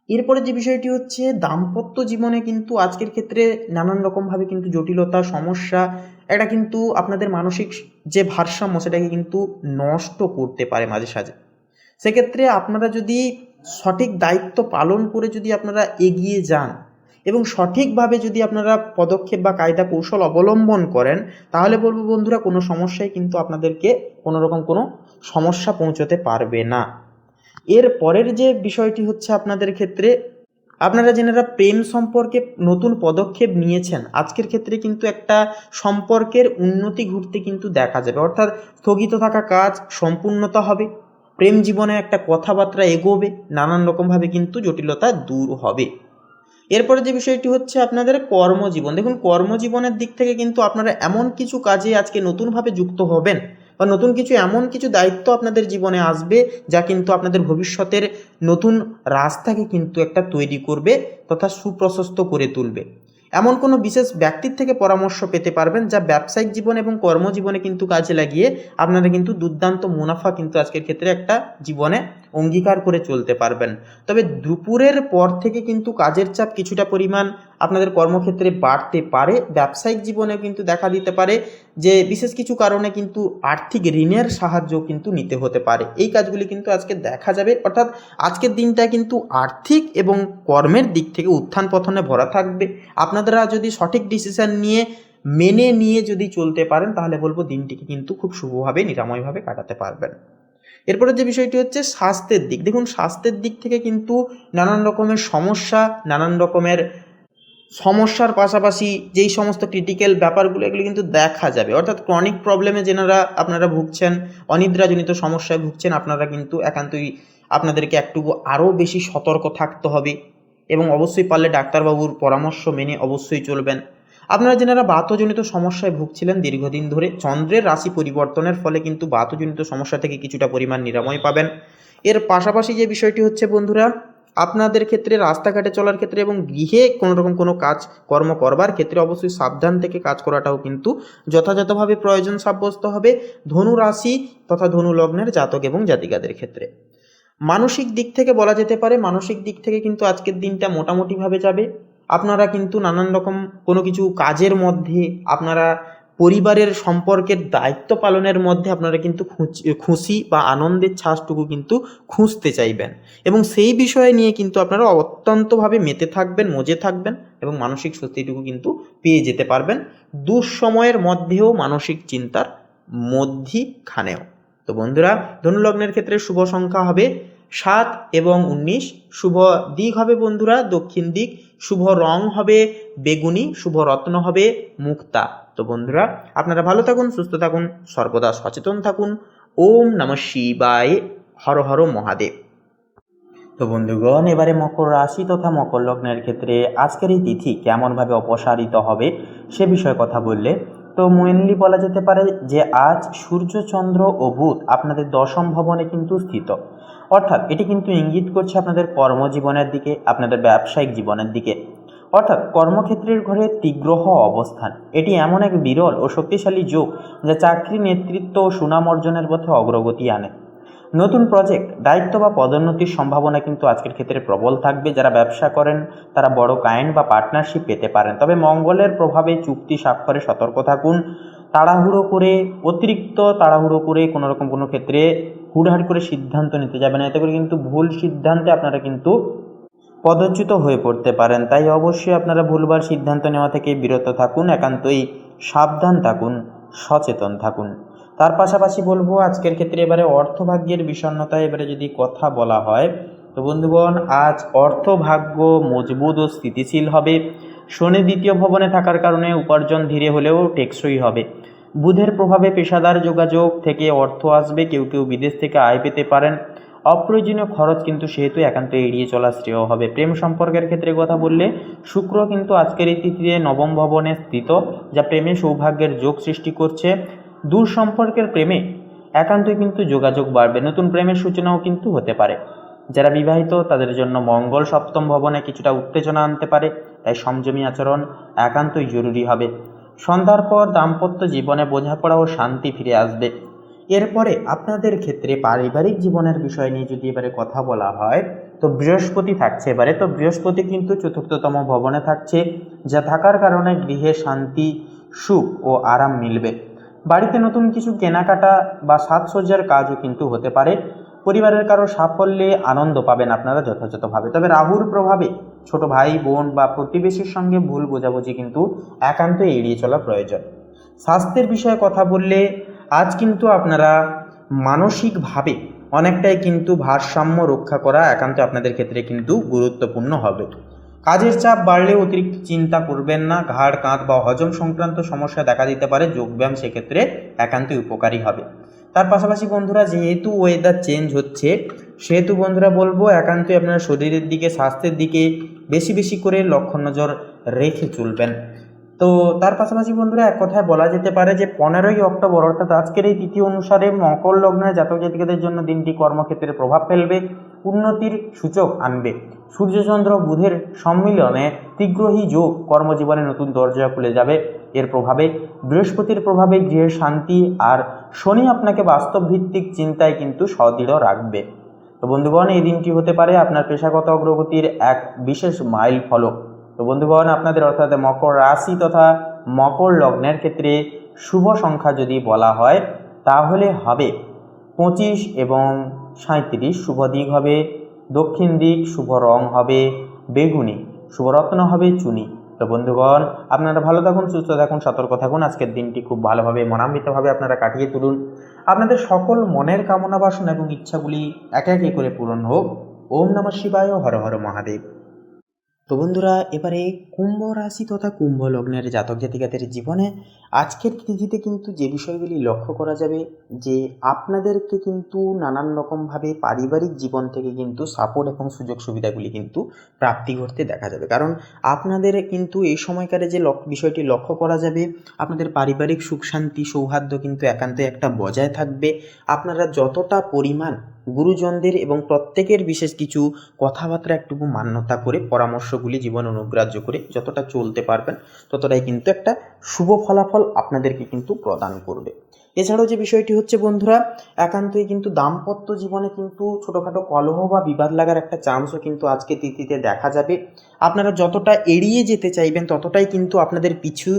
এরপরে যে বিষয়টি হচ্ছে, দাম্পত্য জীবনে কিন্তু আজকের ক্ষেত্রে নানান রকমভাবে কিন্তু জটিলতা, সমস্যা, এটা কিন্তু আপনাদের মানসিক যে ভারসাম্য সেটাকে কিন্তু নষ্ট করতে পারে মাঝে সাঝে। সেক্ষেত্রে আপনারা যদি সঠিক দায়িত্ব পালন করে যদি আপনারা এগিয়ে যান এবং সঠিকভাবে যদি আপনারা পদক্ষেপ বা কায়দা কৌশল অবলম্বন করেন, তাহলে বলবো বন্ধুরা, কোনো সমস্যায় কিন্তু আপনাদেরকে কোনো রকম কোনো সমস্যা পৌঁছতে পারবে না। এর পরের যে বিষয়টি হচ্ছে, আপনাদের ক্ষেত্রে আপনারা যেনারা প্রেম সম্পর্কে নতুন পদক্ষেপ নিয়েছেন, আজকের ক্ষেত্রে কিন্তু একটা সম্পর্কের উন্নতি ঘটতে কিন্তু দেখা যাবে। অর্থাৎ স্থগিত থাকা কাজ সম্পূর্ণতা হবে, প্রেম জীবনে একটা কথাবার্তা এগোবে, নানান রকমভাবে কিন্তু জটিলতা দূর হবে। এরপরে যে বিষয়টি হচ্ছে আপনাদের কর্মজীবন। দেখুন, কর্মজীবনের দিক থেকে কিন্তু আপনারা এমন কিছু কাজে আজকে নতুনভাবে যুক্ত হবেন বা নতুন কিছু এমন কিছু দায়িত্ব আপনাদের জীবনে আসবে যা কিন্তু আপনাদের ভবিষ্যতের নতুন রাস্তাকে কিন্তু একটা তৈরি করবে তথা সুপ্রশস্ত করে তুলবে। এমন কোনো বিশেষ ব্যক্তির থেকে পরামর্শ পেতে পারবেন যা ব্যবসায়িক জীবন এবং কর্মজীবনে কিন্তু কাজে লাগিয়ে আপনারা কিন্তু দুর্দান্ত মুনাফা কিন্তু আজকের ক্ষেত্রে একটা জীবনে অঙ্গীকার করে চলতে পারবেন। তবে দুপুরের পর থেকে কিন্তু কাজের চাপ কিছুটা পরিমাণ আপনাদের কর্মক্ষেত্রে বাড়তে পারে। ব্যবসায়িক জীবনে কিন্তু দেখা দিতে পারে যে বিশেষ কিছু কারণে কিন্তু আর্থিক ঋণের সাহায্য কিন্তু নিতে হতে পারে। এই কাজগুলি কিন্তু আজকে দেখা যাবে। অর্থাৎ আজকের দিনটা কিন্তু আর্থিক এবং কর্মের দিক থেকে উত্থান পতনে ভরা থাকবে। আপনারা যদি সঠিক ডিসিশন মেনে নিয়ে যদি চলতে পারেন, তাহলে বলবো দিনটিকে কিন্তু খুব শুভভাবে নিরাময়ভাবে কাটাতে পারবেন। এরপরে যে বিষয়টি হচ্ছে স্বাস্থ্যের দিক। দেখুন, স্বাস্থ্যের দিক থেকে কিন্তু নানান রকমের সমস্যার পাশাপাশি যেই সমস্ত ক্রিটিক্যাল ব্যাপারগুলো এগুলো কিন্তু দেখা যাবে। অর্থাৎ ক্রনিক প্রবলেমে যেনারা আপনারা ভুগছেন, অনিদ্রাজনিত সমস্যায় ভুগছেন, আপনারা কিন্তু একান্তই আপনাদেরকে একটু আরও বেশি সতর্ক থাকতে হবে। এবং অবশ্যই পারলে ডাক্তারবাবুর পরামর্শ মেনে অবশ্যই চলবেন। আপনারা যারা বাতজনিত সমস্যায় ভুগছিলেন দীর্ঘদিন ধরে, চন্দ্রের রাশি পরিবর্তনের ফলে কিন্তু বাতজনিত সমস্যা থেকে কিছুটা পরিমাণ নিরাময় পাবেন। এর পাশাপাশি যে বিষয়টি হচ্ছে বন্ধুরা, আপনাদের ক্ষেত্রে রাস্তাঘাটে চলার ক্ষেত্রে এবং গৃহে কোনো রকম কোনো কাজ কর্ম করবার ক্ষেত্রে অবশ্যই সাবধান থেকে কাজ করাটাও কিন্তু যথাযথভাবে প্রয়োজন সাব্যস্ত হবে ধনু রাশি তথা ধনু লগ্নের জাতক এবং জাতিকাদের ক্ষেত্রে। মানসিক দিক থেকে বলা যেতে পারে, মানসিক দিক থেকে কিন্তু আজকের দিনটা মোটামুটিভাবে যাবে। আপনারা কিন্তু নানান রকম কোনো কিছু কাজের মধ্যে, আপনারা পরিবারের সম্পর্কের দায়িত্ব পালনের মধ্যে আপনারা কিন্তু খুশি বা আনন্দের ছাঁচটুকু কিন্তু খুঁজতে চাইবেন এবং সেই বিষয় নিয়ে কিন্তু আপনারা অত্যন্তভাবে মেতে থাকবেন, মজে থাকবেন এবং মানসিক স্বস্তিটুকু কিন্তু পেয়ে যেতে পারবেন দুঃসময়ের মধ্যেও, মানসিক চিন্তার মধ্যিখানেও। তো বন্ধুরা, ধনুলগ্নের ক্ষেত্রে শুভ সংখ্যা হবে 7 এবং 19, শুভ দিক হবে বন্ধুরা দক্ষিণ দিক, শুভ রং হবে বেগুনি, শুভ রত্ন হবে মুক্তা। তো বন্ধুরা, আপনারা ভালো থাকুন, সুস্থ থাকুন, সর্বদা সচেতন থাকুন। ওম নমঃ শিবায়, হর হর মহাদেব। তো বন্ধুগণ, এবারে মকর রাশি তথা মকর লগ্নের ক্ষেত্রে আজকের এই তিথি কেমনভাবে অপসারিত হবে সে বিষয়ে কথা বললে তো মেনলি বলা যেতে পারে যে আজ সূর্য, চন্দ্র ও বুধ আপনাদের দশম ভবনে কিন্তু স্থিত, অর্থাৎ এটি কিন্তু ইঙ্গিত করছে আপনাদের কর্মজীবনের দিকে, আপনাদের ব্যবসায়িক জীবনের দিকে, অর্থাৎ কর্মক্ষেত্রের ঘরে তীগ্রহ অবস্থান। এটি এমন এক বিরল ও শক্তিশালী যোগ যা চাকরি, নেতৃত্ব ও সুনাম অর্জনের পথে অগ্রগতি আনে। নতুন প্রজেক্ট, দায়িত্ব বা পদোন্নতির সম্ভাবনা কিন্তু আজকের ক্ষেত্রে প্রবল থাকবে। যারা ব্যবসা করেন তারা বড় ক্লায়েন্ট বা পার্টনারশিপ পেতে পারেন, তবে মঙ্গলের প্রভাবে চুক্তি স্বাক্ষরে সতর্ক থাকুন। অতিরিক্ত তাড়াহুড়ো করে কোনো রকম কোনো ক্ষেত্রে হুড়হাড় করে সিদ্ধান্ত নিতে যাবেন, এতে করে কিন্তু ভুল সিদ্ধান্তে আপনারা কিন্তু পদচ্যুত হয়ে পড়তে পারেন। তাই অবশ্যই আপনারা ভুলবার সিদ্ধান্ত নেওয়া থেকে বিরত থাকুন, একান্তই সাবধান থাকুন, সচেতন থাকুন। তার পাশাপাশি বলবো আজকের ক্ষেত্রে এবারে অর্থভাগ্যের বিষণ্ণতা এবারে যদি কথা বলা হয় তো বন্ধুগণ, আজ অর্থভাগ্য মজবুত ও স্থিতিশীল হবে। শনি দ্বিতীয় ভবনে থাকার কারণে উপার্জন ধীরে হলেও টেকসই হবে। বুধের প্রভাবে পেশাদার যোগাযোগ থেকে অর্থ আসবে, কেউ কেউ বিদেশ থেকে আয় পেতে পারেন। অপ্রয়োজনীয় খরচ কিন্তু সেহেতু একান্ত এড়িয়ে চলা শ্রেয় হবে। প্রেম সম্পর্কের ক্ষেত্রে কথা বললে শুক্র কিন্তু আজকের এই তিথিতে নবম ভবনে স্থিত, যা প্রেমে সৌভাগ্যের যোগ সৃষ্টি করছে। দূর সম্পর্কের প্রেমে একান্তই কিন্তু যোগাযোগ বাড়বে, নতুন প্রেমের সূচনাও কিন্তু হতে পারে। যারা বিবাহিত তাদের জন্য মঙ্গল সপ্তম ভবনে কিছুটা উত্তেজনা আনতে পারে, তাই সংযমী আচরণ একান্তই জরুরি হবে। সন্ধ্যার পর দাম্পত্য জীবনে বোঝাপড়া ও শান্তি ফিরে আসবে। এরপরে আপনাদের ক্ষেত্রে পারিবারিক জীবনের বিষয় নিয়ে যদি এবারে কথা বলা হয় তো বৃহস্পতি থাকছে এবারে। তো বৃহস্পতি কিন্তু চতুর্থতম ভবনে থাকছে, যা থাকার কারণে গৃহে শান্তি, সুখ ও আরাম মিলবে। বাড়িতে নতুন কিছু কেনাকাটা বা সাজসজ্জার কাজও কিন্তু হতে পারে। পরিবারের কারো সাফল্যে আনন্দ পাবেন আপনারা যথাযথভাবে। তবে রাহুর প্রভাবে ছোট ভাই বোন বা প্রতিবেশীর সঙ্গে ভুল বোঝাবুঝি কিন্তু একান্তই এড়িয়ে চলা প্রয়োজন। স্বাস্থ্যের বিষয়ে কথা বললে আজ কিন্তু আপনারা মানসিকভাবে অনেকটাই কিন্তু ভারসাম্য রক্ষা করা একান্ত আপনাদের ক্ষেত্রে কিন্তু গুরুত্বপূর্ণ হবে। কাজের চাপ বাড়লে অতিরিক্ত চিন্তা করবেন না, ঘাড়, কাঁধ বা হজম সংক্রান্ত সমস্যা দেখা দিতে পারে। যোগব্যায়াম সেক্ষেত্রে একান্তই উপকারী হবে। তার পাশাপাশি বন্ধুরা, যেহেতু ওয়েদার চেঞ্জ হচ্ছে সেহেতু বন্ধুরা বলবো একান্তই আপনারা শরীরের দিকে, স্বাস্থ্যের দিকে বেশি বেশি করে লক্ষ্য নজর রেখে চলবেন। তো তার পাশাপাশি বন্ধুরা এক কথায় বলা যেতে পারে যে 15ই অক্টোবর অর্থাৎ আজকের এই তিথি অনুসারে মকর লগ্নের জাতক জাতিকাদের জন্য দিনটি কর্মক্ষেত্রে প্রভাব ফেলবে, উন্নতির সূচক আনবে। সূর্যচন্দ্র বুধের সম্মিলনে তীগ্রহী যোগ কর্মজীবনে নতুন দরজা খুলে যাবে। এর প্রভাবে বৃহস্পতির প্রভাবে গৃহের শান্তি, আর শনি আপনাকে বাস্তব ভিত্তিক চিন্তায় কিন্তু সদৃঢ় রাখবে। তো বন্ধুগণ, এই দিনটি হতে পারে আপনার পেশাগত অগ্রগতির এক বিশেষ মাইল ফলক। তো বন্ধুগণ, আপনাদের অর্থাৎ মকর রাশি তথা মকর লগ্নের ক্ষেত্রে শুভ সংখ্যা যদি বলা হয় তাহলে হবে 25 এবং 37। শুভ দিক হবে দক্ষিণ দিক, শুভ রং হবে বেগুনি, শুভ রত্ন হবে চুনি। তো বন্ধুগণ, আপনারা ভালো থাকুন, সুস্থ থাকুন, সতর্ক থাকুন। আজকের দিনটি খুব ভালোভাবে মনান্বিতভাবে আপনারা কাটিয়ে তুলুন। আপনাদের সকল মনের কামনা বাসনা এবং ইচ্ছাগুলি একে একে করে পূরণ হোক। ওম নমঃ শিবায়, হর হর মহাদেব। তো বন্ধুরা, এবারে কুম্ভ রাশি তথা কুম্ভ লগ্নের জাতক জাতিকাদের জীবনে আজকের তিথিতে কিন্তু যে বিষয়গুলি লক্ষ্য করা যাবে, যে আপনাদেরকে কিন্তু নানান রকমভাবে পারিবারিক জীবন থেকে কিন্তু সাপোর্ট এবং সুযোগ সুবিধাগুলি কিন্তু প্রাপ্তি ঘটতে দেখা যাবে। কারণ আপনাদের কিন্তু এই সময়কারে যে বিষয়টি লক্ষ্য করা যাবে, আপনাদের পারিবারিক সুখ শান্তি সৌহার্দ্য কিন্তু একান্তই একটা বজায় থাকবে। আপনারা যতটা পরিমাণ গুরুজনদের এবং প্রত্যেকের বিশেষ কিছু কথাবার্তা একটুকু মান্যতা করে পরামর্শগুলি জীবন অনুগ্রাহ্য করে যতটা চলতে পারবেন, ততটাই কিন্তু একটা শুভ ফলাফল আপনাদেরকে কিন্তু প্রদান করবে। এছাড়াও যে বিষয়টি হচ্ছে বন্ধুরা, একান্তই কিন্তু দাম্পত্য জীবনে কিন্তু ছোটোখাটো কলহ বা বিবাদ লাগার একটা চান্সও কিন্তু আজকে তিথিতে দেখা যাবে। আপনারা যতটা এড়িয়ে যেতে চাইবেন, ততটাই কিন্তু আপনাদের পিছু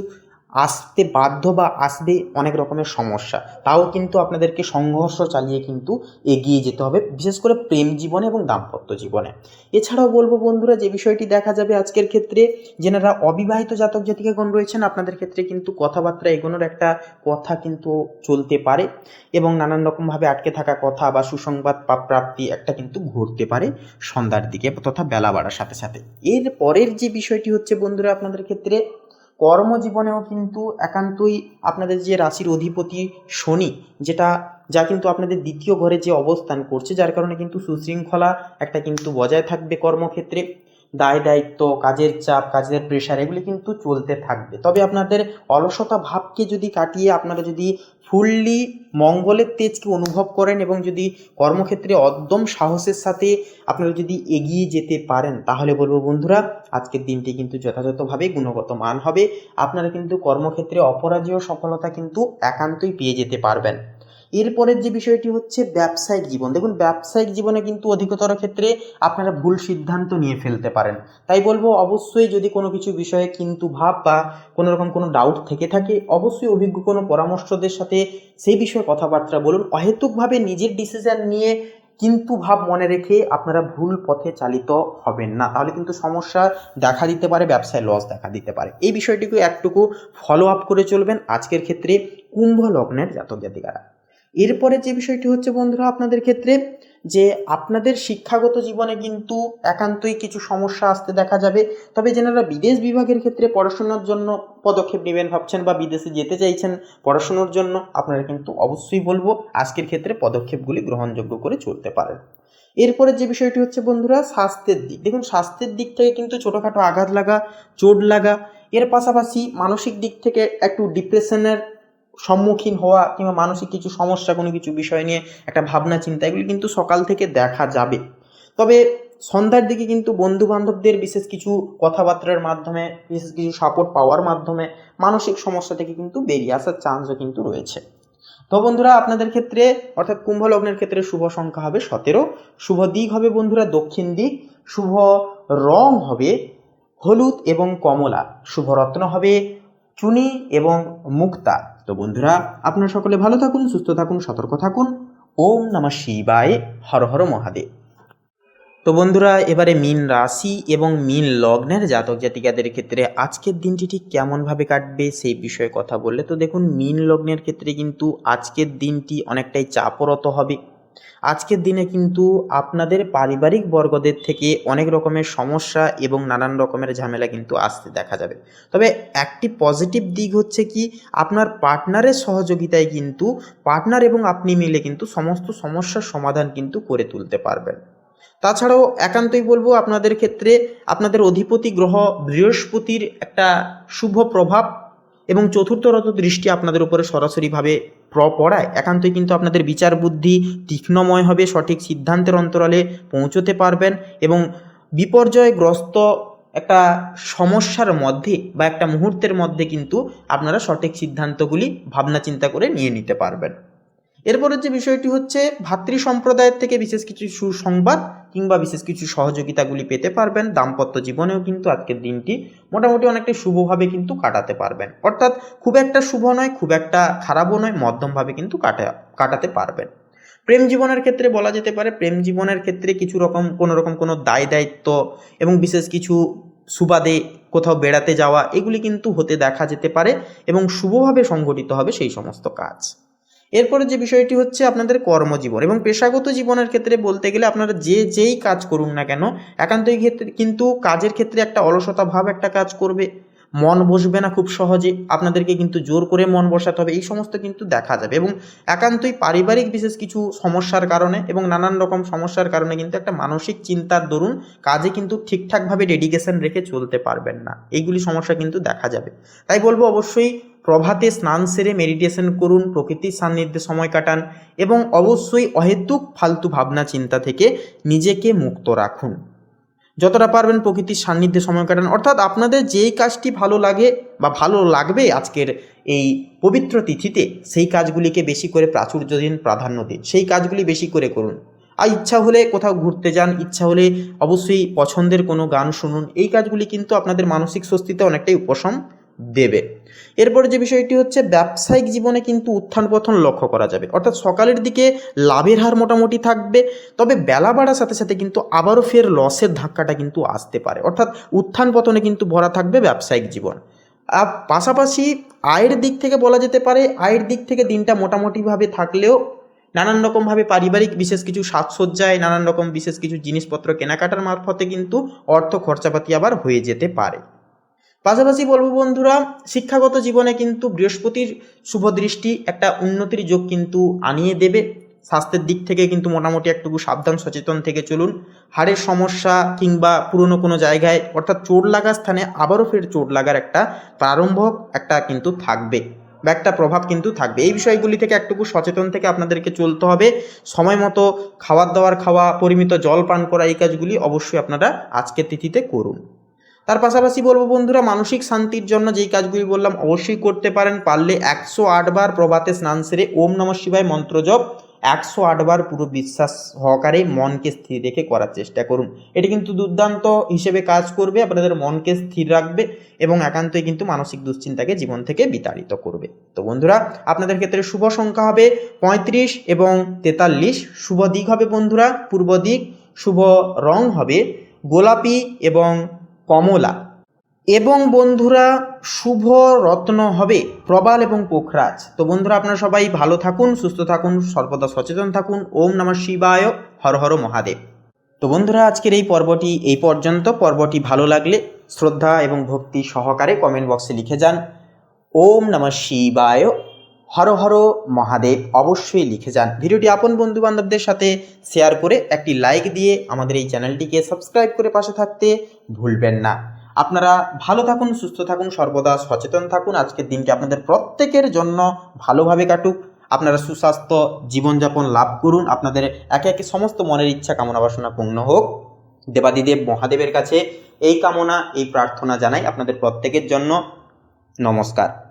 আসতে বাধ্য বা আসবে অনেক রকমের সমস্যা। তাও কিন্তু আপনাদেরকে সংঘর্ষ চালিয়ে কিন্তু এগিয়ে যেতে হবে, বিশেষ করে প্রেম জীবনে এবং দাম্পত্য জীবনে। এছাড়াও বলবো বন্ধুরা, যে বিষয়টি দেখা যাবে আজকের ক্ষেত্রে, যেনারা অবিবাহিত জাতক জাতিকাগণ রয়েছেন, আপনাদের ক্ষেত্রে কিন্তু কথাবার্তা এগোনোর একটা কথা কিন্তু চলতে পারে এবং নানান রকমভাবে আটকে থাকা কথা বা সুসংবাদ প্রাপ্তি একটা কিন্তু ঘটতে পারে সন্ধ্যার দিকে তথা বেলা বাড়ার সাথে সাথে। এর পরের যে বিষয়টি হচ্ছে বন্ধুরা, আপনাদের ক্ষেত্রে কর্মজীবনেও কিন্তু একান্তই আপনাদের যে রাশির অধিপতি শনি, যা কিন্তু আপনাদের দ্বিতীয় ঘরে যে অবস্থান করছে, যার কারণে কিন্তু সুশৃঙ্খলা একটা কিন্তু বজায় থাকবে কর্মক্ষেত্রে। দায় দায়িত্ব, কাজের চাপ, কাজের প্রেশার এগুলি কিন্তু চলতে থাকবে। তবে আপনাদের অলসতা ভাবকে যদি কাটিয়ে আপনারা যদি ফুললি মঙ্গলের তেজকে অনুভব করেন এবং যদি কর্মক্ষেত্রে অদ্যম সাহসের সাথে আপনারা যদি এগিয়ে যেতে পারেন, তাহলে বলবো বন্ধুরা, আজকের দিনটি কিন্তু যথাযথভাবে গুণগত মান হবে। আপনারা কিন্তু কর্মক্ষেত্রে অপরাজেয় সফলতা কিন্তু একান্তই পেয়ে যেতে পারবেন। এরপরের যে বিষয়টি হচ্ছে ব্যবসায়িক জীবন। দেখুন, ব্যবসায়িক জীবনে কিন্তু অধিকতর ক্ষেত্রে আপনারা ভুল সিদ্ধান্ত নিয়ে ফেলতে পারেন। তাই বলবো, অবশ্যই যদি কোনো কিছু বিষয়ে কিন্তু ভাব বা কোনো রকম কোনো ডাউট থেকে থাকে, অবশ্যই অভিজ্ঞ কোনো পরামর্শদের সাথে সেই বিষয়ে কথাবার্তা বলুন। অহেতুকভাবে নিজের ডিসিশন নিয়ে কিন্তু ভাব মনে রেখে আপনারা ভুল পথে চালিত হবেন না, তাহলে কিন্তু সমস্যা দেখা দিতে পারে, ব্যবসায় লস দেখা দিতে পারে। এই বিষয়টিকে একটুকু ফলো আপ করে চলবেন আজকের ক্ষেত্রে কুম্ভ লগ্নের জাতক জাতিকারা। এরপরে যে বিষয়টি হচ্ছে বন্ধুরা, আপনাদের ক্ষেত্রে যে আপনাদের শিক্ষাগত জীবনে কিন্তু একান্তই কিছু সমস্যা আসতে দেখা যাবে। তবে যেনারা বিদেশ বিভাগের ক্ষেত্রে পড়াশোনার জন্য পদক্ষেপ নেবেন ভাবছেন বা বিদেশে যেতে চাইছেন পড়াশোনার জন্য, আপনারা কিন্তু অবশ্যই বলবো আজকের ক্ষেত্রে পদক্ষেপগুলি গ্রহণযোগ্য করে চলতে পারেন। এরপরে যে বিষয়টি হচ্ছে বন্ধুরা, স্বাস্থ্যের দিক। দেখুন, স্বাস্থ্যের দিক থেকে কিন্তু ছোটোখাটো আঘাত লাগা, চোট লাগা, এর পাশাপাশি মানসিক দিক থেকে একটু ডিপ্রেশনের সম্মুখীন হওয়া কিংবা মানসিক কিছু সমস্যা, কোনো কিছু বিষয় নিয়ে একটা ভাবনা চিন্তা, এগুলি কিন্তু সকাল থেকে দেখা যাবে। তবে সন্ধ্যার দিকে কিন্তু বন্ধু বান্ধবদের বিশেষ কিছু কথাবার্তার মাধ্যমে, বিশেষ কিছু সাপোর্ট পাওয়ার মাধ্যমে মানসিক সমস্যা থেকে কিন্তু বেরিয়ে আসার চান্সও কিন্তু রয়েছে। তো বন্ধুরা, আপনাদের ক্ষেত্রে অর্থাৎ কুম্ভ লগ্নের ক্ষেত্রে শুভ সংখ্যা হবে 17, শুভ দিক হবে বন্ধুরা দক্ষিণ দিক, শুভ রং হবে হলুদ এবং কমলা, শুভ রত্ন হবে চুনি এবং মুক্তা। তো বন্ধুরা, আপনারা সকলে ভালো থাকুন, সুস্থ থাকুন, সতর্ক থাকুন। ওম নমঃ শিবায়, হর হর মহাদেব। তো বন্ধুরা, এবারে মীন রাশি এবং মীন লগ্নের জাতক জাতিকাদের ক্ষেত্রে আজকের দিনটি ঠিক কেমনভাবে কাটবে সেই বিষয়ে কথা বললে, তো দেখুন, মীন লগ্নের ক্ষেত্রে কিন্তু আজকের দিনটি অনেকটাই চাপরত হবে। আজকের দিনে কিন্তু আপনাদের পারিবারিক বর্গদের থেকে অনেক রকমের সমস্যা এবং নানান রকমের ঝামেলা কিন্তু আসতে দেখা যাবে। তবে একটি পজিটিভ দিক হচ্ছে কি, আপনার পার্টনারের সহযোগিতায় কিন্তু পার্টনার এবং আপনি মিলে কিন্তু সমস্ত সমস্যার সমাধান কিন্তু করে তুলতে পারবেন। তাছাড়াও একান্তই বলবো, আপনাদের ক্ষেত্রে আপনাদের অধিপতি গ্রহ বৃহস্পতির একটা শুভ প্রভাব এবং চতুর্থরত দৃষ্টি আপনাদের উপরে সরাসরিভাবে পড়ায় একান্তই কিন্তু আপনাদের বিচার বুদ্ধি তীক্ষ্ণময় হবে, সঠিক সিদ্ধান্তের অন্তরালে পৌঁছতে পারবেন এবং বিপর্যয়গ্রস্ত একটা সমস্যার মধ্যে বা একটা মুহূর্তের মধ্যে কিন্তু আপনারা সঠিক সিদ্ধান্তগুলি ভাবনা চিন্তা করে নিয়ে নিতে পারবেন। এরপরের যে বিষয়টি হচ্ছে, ভাতৃ সম্প্রদায়ের থেকে বিশেষ কিছু সুসংবাদ কিংবা বিশেষ কিছু সহযোগিতাগুলি পেতে পারবেন। দাম্পত্য জীবনেও কিন্তু আজকের দিনটি মোটামুটি অনেকটা শুভভাবে কিন্তু কাটাতে পারবেন, অর্থাৎ খুব একটা শুভ নয়, খুব একটা খারাপও নয়, মধ্যমভাবে কিন্তু কাটাতে পারবেন। প্রেম জীবনের ক্ষেত্রে বলা যেতে পারে, প্রেম জীবনের ক্ষেত্রে কোনো দায় দায়িত্ব এবং বিশেষ কিছু সুবাদে কোথাও বেড়াতে যাওয়া, এগুলি কিন্তু হতে দেখা যেতে পারে এবং শুভভাবে সংঘটিত হবে সেই সমস্ত কাজ। এরপরে যে বিষয়টি হচ্ছে আপনাদের কর্মজীবন এবং পেশাগত জীবনের ক্ষেত্রে বলতে গেলে আপনারা যেই কাজ করুন না কেন, একান্তই ক্ষেত্রে কিন্তু কাজের ক্ষেত্রে একটা অলসতা ভাব একটা কাজ করবে, মন বসবে না খুব সহজে, আপনাদেরকে কিন্তু জোর করে মন বসাতে হবে, এই সমস্ত কিন্তু দেখা যাবে। এবং একান্তই পারিবারিক বিশেষ কিছু সমস্যার কারণে এবং নানান রকম সমস্যার কারণে কিন্তু একটা মানসিক চিন্তার দরুন কাজে কিন্তু ঠিকঠাকভাবে ডেডিকেশন রেখে চলতে পারবেন না, এইগুলি সমস্যা কিন্তু দেখা যাবে। তাই বলবো অবশ্যই প্রভাতে স্নান সেরে মেডিটেশন করুন, প্রকৃতির সান্নিধ্যে সময় কাটান এবং অবশ্যই অহেতুক ফালতু ভাবনা চিন্তা থেকে নিজেকে মুক্ত রাখুন। যতটা পারবেন প্রকৃতির সান্নিধ্যে সময় কাটান, অর্থাৎ আপনাদের যেই কাজটি ভালো লাগে বা ভালো লাগবে আজকের এই পবিত্র তিথিতে, সেই কাজগুলিকে বেশি করে প্রাচুর্য দিন, প্রাধান্য দিন, সেই কাজগুলি বেশি করে করুন। আর ইচ্ছা হলে কোথাও ঘুরতে যান, ইচ্ছা হলে অবশ্যই পছন্দের কোনো গান শুনুন, এই কাজগুলি কিন্তু আপনাদের মানসিক স্বস্তিতে অনেকটাই উপশম দেবে। এরপরে যে বিষয়টি হচ্ছে ব্যবসায়িক জীবনে কিন্তু উত্থান পতন লক্ষ্য করা যাবে, অর্থাৎ সকালের দিকে লাভের হার মোটামুটি থাকবে, তবে বেলা বাড়ার সাথে সাথে কিন্তু আবারও ফের লসের ধাক্কাটা কিন্তু আসতে পারে, অর্থাৎ উত্থান পতনে কিন্তু ভরা থাকবে ব্যবসায়িক জীবন। আর পাশাপাশি আয়ের দিক থেকে বলা যেতে পারে, আয়ের দিক থেকে দিনটা মোটামুটিভাবে থাকলেও নানান রকমভাবে পারিবারিক বিশেষ কিছু সাজসজ্জায়, নানান রকম বিশেষ কিছু জিনিসপত্র কেনাকাটার মারফতে কিন্তু অর্থ খরচাপাতি আবার হয়ে যেতে পারে। পাশাপাশি বলবো বন্ধুরা, শিক্ষাগত জীবনে কিন্তু বৃহস্পতির শুভ দৃষ্টি একটা উন্নতির যোগ কিন্তু আনিয়ে দেবে। স্বাস্থ্যের দিক থেকে কিন্তু মোটামুটি একটু সাবধান সচেতন থেকে চলুন। হাড়ের সমস্যা কিংবা পুরনো কোনো জায়গায় অর্থাৎ চোট লাগা স্থানে আবারও ফের চোট লাগার একটা প্রারম্ভ একটা কিন্তু থাকবে বা একটা প্রভাব কিন্তু থাকবে। এই বিষয়গুলি থেকে একটু সচেতন থেকে আপনাদেরকে চলতে হবে। সময় মতো খাবার দাবার খাওয়া, পরিমিত জল পান করা, এই কাজগুলি অবশ্যই আপনারা আজকের তিথিতে করুন। তার পাশাপাশি বলবো বন্ধুরা, মানসিক শান্তির জন্য যেই কাজগুলি বললাম অবশ্যই করতে পারেন। পারলে 108 বার প্রভাতে স্নান সেরে ওম নমঃ শিবায় মন্ত্র জপ 108 বার পুরো বিশ্বাস সহকারে মনকে স্থির রেখে করার চেষ্টা করুন। এটি কিন্তু দুর্দান্ত হিসেবে কাজ করবে, আপনাদের মনকে স্থির রাখবে এবং একান্তই কিন্তু মানসিক দুশ্চিন্তাকে জীবন থেকে বিতাড়িত করবে। তো বন্ধুরা, আপনাদের ক্ষেত্রে শুভ সংখ্যা হবে 35 এবং 43। শুভ দিক হবে বন্ধুরা পূর্ব দিক। শুভ রং হবে গোলাপি এবং কমলা। এবং বন্ধুরা, শুভ রত্ন হবে প্রবাল এবং পোখরাজ। তো বন্ধুরা, আপনারা সবাই ভালো থাকুন, সুস্থ থাকুন, সর্বদা সচেতন থাকুন। ওম নমঃ শিবায়, হর হর মহাদেব। তো বন্ধুরা, আজকের এই পর্বটি এই পর্যন্ত। পর্বটি ভালো লাগলে শ্রদ্ধা এবং ভক্তি সহকারে কমেন্ট বক্সে লিখে যান ওম নমঃ শিবায়, হর হর মহাদেব অবশ্যই লিখে যান। ভিডিওটি আপন বন্ধু বান্ধবদের সাথে শেয়ার করে একটি লাইক দিয়ে আমাদের এই চ্যানেলটিকে সাবস্ক্রাইব করে পাশে থাকতে ভুলবেন না। আপনারা ভালো থাকুন, সুস্থ থাকুন, সর্বদা সচেতন থাকুন। আজকের দিনটি আপনাদের প্রত্যেকের জন্য ভালোভাবে কাটুক। আপনারা সুস্বাস্থ্য জীবনযাপন লাভ করুন। আপনাদের একে একে সমস্ত মনের ইচ্ছা কামনা বাসনা পূর্ণ হোক। দেবাদিদেব মহাদেবের কাছে এই কামনা, এই প্রার্থনা জানাই আপনাদের প্রত্যেকের জন্য। নমস্কার।